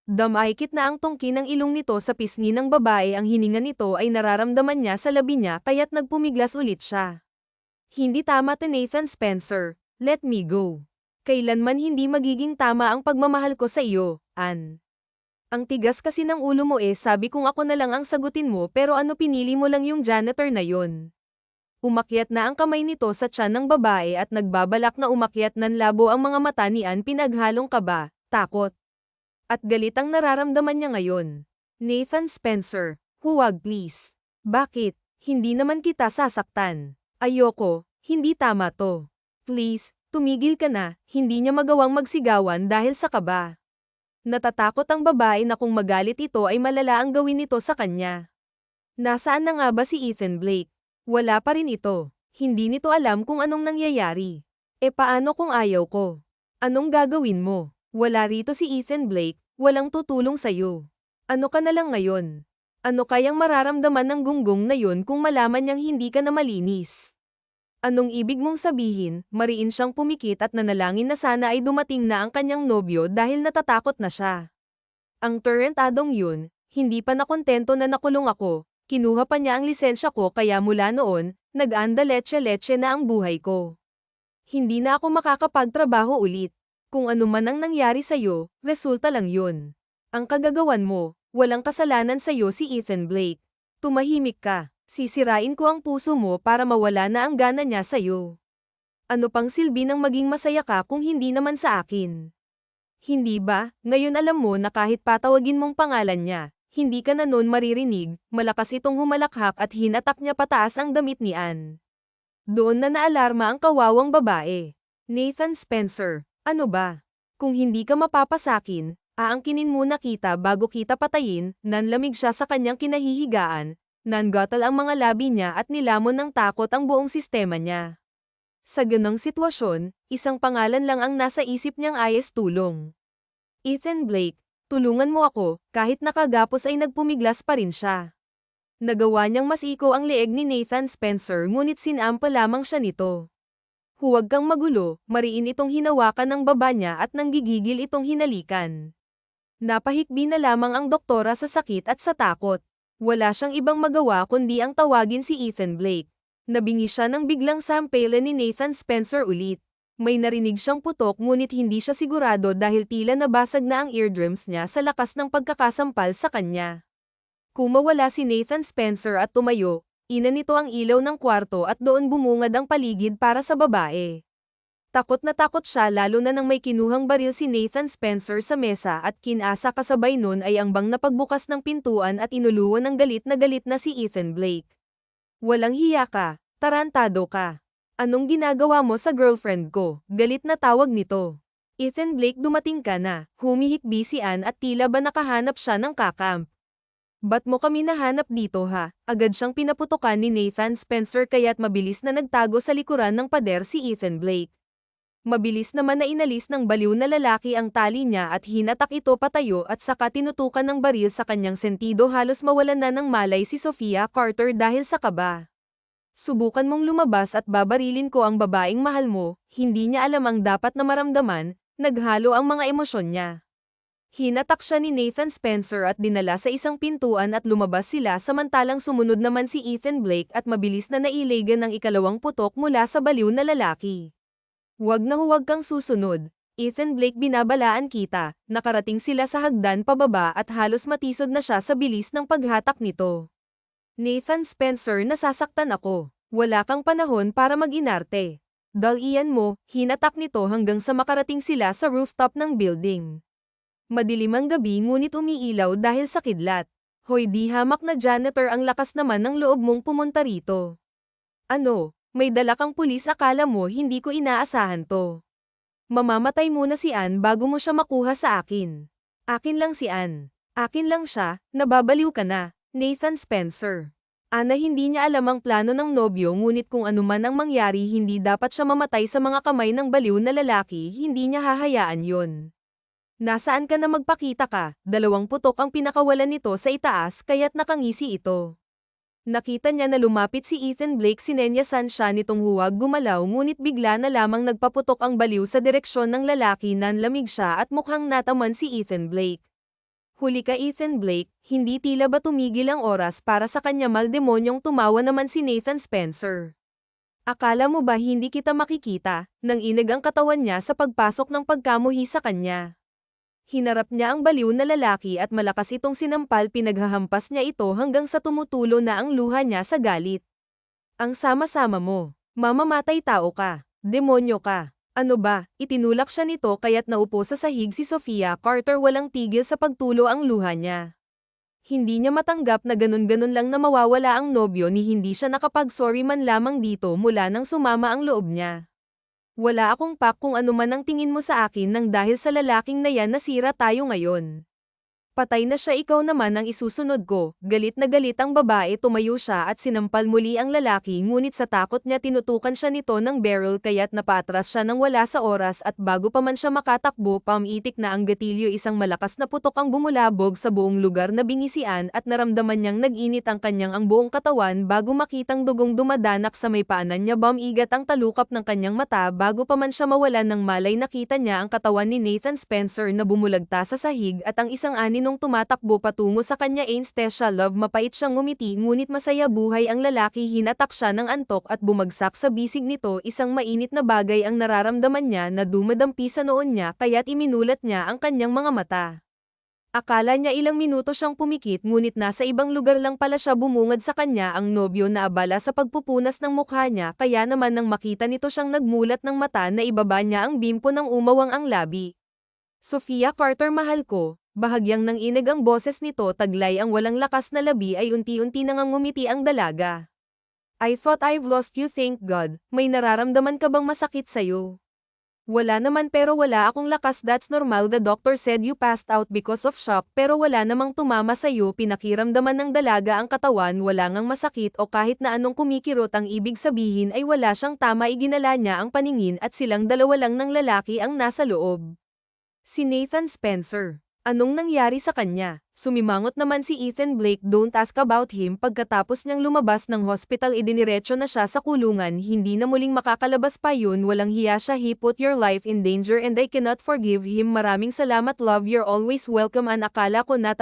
Damaykit na ang tungki ng ilong nito sa pisngi ng babae, ang hininga nito ay nararamdaman niya sa labi niya kaya't nagpumiglas ulit siya. Hindi tama to Nathan Spencer, let me go. Kailanman hindi magiging tama ang pagmamahal ko sa iyo, Ann. Ang tigas kasi ng ulo mo, sabi kong ako na lang ang sagutin mo, pero ano, pinili mo lang yung janitor na yon. Umakyat na ang kamay nito sa tiyan ng babae at nagbabalak na umakyat, nanlabo ang mga mata ni Ann, pinaghalong kaba, takot at galit ang nararamdaman niya ngayon. Nathan Spencer, huwag please. Bakit? Hindi naman kita sasaktan. Ayoko, hindi tama to. Please, tumigil ka na, hindi niya magawang magsigawan dahil sa kaba. Natatakot ang babae na kung magalit ito ay malala ang gawin nito sa kanya. Nasaan na nga ba si Ethan Blake? Wala pa rin ito. Hindi nito alam kung anong nangyayari. E paano kung ayaw ko? Anong gagawin mo? Wala rito si Ethan Blake, walang tutulong sa'yo. Ano ka na lang ngayon? Ano kayang mararamdaman ng gunggong na yun kung malaman niyang hindi ka na malinis? Anong ibig mong sabihin? Mariin siyang pumikit at nanalangin na sana ay dumating na ang kanyang nobyo dahil natatakot na siya. Ang turentadong yun, hindi pa nakontento na nakulong ako, kinuha pa niya ang lisensya ko kaya mula noon, nag-anda leche-leche na ang buhay ko. Hindi na ako makakapagtrabaho ulit. Kung ano man ang nangyari sa'yo, resulta lang yun. Ang kagagawan mo, walang kasalanan sa'yo si Ethan Blake. Tumahimik ka, sisirain ko ang puso mo para mawala na ang gana niya sa'yo. Ano pang silbi ng maging masaya ka kung hindi naman sa akin? Hindi ba, ngayon alam mo na kahit patawagin mong pangalan niya, hindi ka na noon maririnig, malakas itong humalakhak at hinatak niya pataas ang damit ni Anne. Doon na naalarma ang kawawang babae. Nathan Spencer, ano ba? Kung hindi ka mapapasakin, aangkinin muna kita bago kita patayin, nanlamig siya sa kanyang kinahihigaan, nangatal ang mga labi niya at nilamon ng takot ang buong sistema niya. Sa ganong sitwasyon, isang pangalan lang ang nasa isip niyang ayos tulong. Ethan Blake, tulungan mo ako, kahit nakagapos ay nagpumiglas pa rin siya. Nagawa niyang masiko ang leeg ni Nathan Spencer ngunit sinampa lamang siya nito. Huwag kang magulo, mariin itong hinawakan ng baba niya at nanggigigil itong hinalikan. Napahikbi na lamang ang doktora sa sakit at sa takot. Wala siyang ibang magawa kundi ang tawagin si Ethan Blake. Nabingi siya nang biglang sampalan ni Nathan Spencer ulit. May narinig siyang putok ngunit hindi siya sigurado dahil tila nabasag na ang eardrums niya sa lakas ng pagkakasampal sa kanya. Kumawala si Nathan Spencer at tumayo, ina nito ang ilaw ng kwarto at doon bumungad ang paligid para sa babae. Takot na takot siya lalo na nang may kinuhang baril si Nathan Spencer sa mesa at kinasa kasabay nun ay ang bang na pagbukas ng pintuan at inuluwan ng galit na si Ethan Blake. Walang hiya ka, tarantado ka. Anong ginagawa mo sa girlfriend ko? Galit na tawag nito. Ethan Blake, dumating ka na, humihikbi si Anne at tila ba nakahanap siya ng kakamp. Ba't mo kami nahanap dito ha? Agad siyang pinaputokan ni Nathan Spencer kaya't mabilis na nagtago sa likuran ng pader si Ethan Blake. Mabilis naman na inalis ng baliw na lalaki ang tali niya at hinatak ito patayo at saka tinutukan ng baril sa kanyang sentido halos mawalan na ng malay si Sofia Carter dahil sa kaba. Subukan mong lumabas at babarilin ko ang babaeng mahal mo, hindi niya alam ang dapat na maramdaman, naghalo ang mga emosyon niya. Hinatak siya ni Nathan Spencer at dinala sa isang pintuan at lumabas sila samantalang sumunod naman si Ethan Blake at mabilis na nailagan ng ikalawang putok mula sa baliw na lalaki. Huwag na huwag kang susunod. Ethan Blake, binabalaan kita. Nakarating sila sa hagdan pababa at halos matisod na siya sa bilis ng paghatak nito. Nathan Spencer, nasasaktan ako. Wala kang panahon para mag-inarte. Dalian mo, hinatak nito hanggang sa makarating sila sa rooftop ng building. Madilim ang gabi ngunit umiilaw dahil sa kidlat. Hoy, di hamak na janitor, ang lakas naman ng loob mong pumunta rito. Ano? May dala kang pulis, akala mo hindi ko inaasahan to. Mamamatay muna si Anne bago mo siya makuha sa akin. Akin lang si Anne. Akin lang siya, nababaliw ka na, Nathan Spencer. Ana, hindi niya alam ang plano ng nobyo ngunit kung ano man ang mangyari hindi dapat siya mamatay sa mga kamay ng baliw na lalaki, hindi niya hahayaan yon. Nasaan ka na, magpakita ka? 2 putok ang pinakawalan nito sa itaas kaya't nakangisi ito. Nakita niya na lumapit si Ethan Blake, sinenyasan siya nitong huwag gumalaw ngunit bigla na lamang nagpaputok ang baliw sa direksyon ng lalaki, nanlamig siya at mukhang nataman si Ethan Blake. Huli ka, Ethan Blake, hindi tila ba tumigil ang oras para sa kanya, maldemonyong tumawa naman si Nathan Spencer. Akala mo ba hindi kita makikita? Nang inag ang katawan niya sa pagpasok ng pagkamuhi sa kanya. Hinarap niya ang baliw na lalaki at malakas itong sinampal, pinaghahampas niya ito hanggang sa tumutulo na ang luha niya sa galit. Ang sama-sama mo, mamamatay tao ka, demonyo ka. Ano ba, itinulak siya nito kaya't naupo sa sahig si Sofia Carter, walang tigil sa pagtulo ang luha niya. Hindi niya matanggap na ganun-ganun lang na mawawala ang nobyo ni hindi siya nakapag-sorry man lamang dito mula nang sumama ang loob niya. Wala akong pak kung ano man ang tingin mo sa akin nang dahil sa lalaking na yan nasira tayo ngayon. Patay na siya, ikaw naman ang isusunod ko. Galit na galit ang babae, tumayo siya at sinampal muli ang lalaki, ngunit sa takot niya tinutukan siya nito ng barrel kaya't napaatras siya nang wala sa oras at bago pa man siya makatakbo pamitik na ang gatilyo, isang malakas na putok ang bumulabog sa buong lugar na binisian at naramdaman niyang nag-init ang buong katawan bago makitang dugong dumadanak sa may paanan niya. Bumigat ang talukap ng kanyang mata bago pa man siya mawalan ng malay, nakita niya ang katawan ni Nathan Spencer na bumulagta sa sahig at ang isang ani nung tumatakbo patungo sa kanya. Anesthesia love, mapait siyang ngumiti ngunit masaya buhay ang lalaki. Hinatak siya ng antok at bumagsak sa bisig nito, isang mainit na bagay ang nararamdaman niya na dumadampi sa noon niya kaya't iminulat niya ang kanyang mga mata. Akala niya ilang minuto siyang pumikit ngunit nasa ibang lugar lang pala siya. Bumungad sa kanya ang nobyo na abala sa pagpupunas ng mukha niya, kaya naman nang makita nito siyang nagmulat ng mata na ibaba niya ang bimpo ng umawang ang labi. Sofia Carter, mahal ko. Bahagyang nang inig ang boses nito, taglay ang walang lakas na labi ay unti-unti nang ngumiti ang dalaga. I thought I've lost you, thank God. May nararamdaman ka bang masakit sa'yo? Wala naman, pero wala akong lakas. That's normal, the doctor said you passed out because of shock, pero wala namang tumama sa'yo. Pinakiramdaman ng dalaga ang katawan, wala ngang masakit o kahit na anong kumikirot. Ang ibig sabihin ay wala siyang tama. Iginala niya ang paningin at silang dalawa lang ng lalaki ang nasa loob. Si Nathan Spencer. Anong nangyari sa kanya? Sumimangot naman si Ethan Blake. Don't ask about him. Pagkatapos niyang lumabas ng hospital, idiniretso na siya sa kulungan. Hindi na muling makakalabas pa yun. Walang hiya siya. He put your life in danger and I cannot forgive him. Maraming salamat, love, you're always welcome. Akala ko na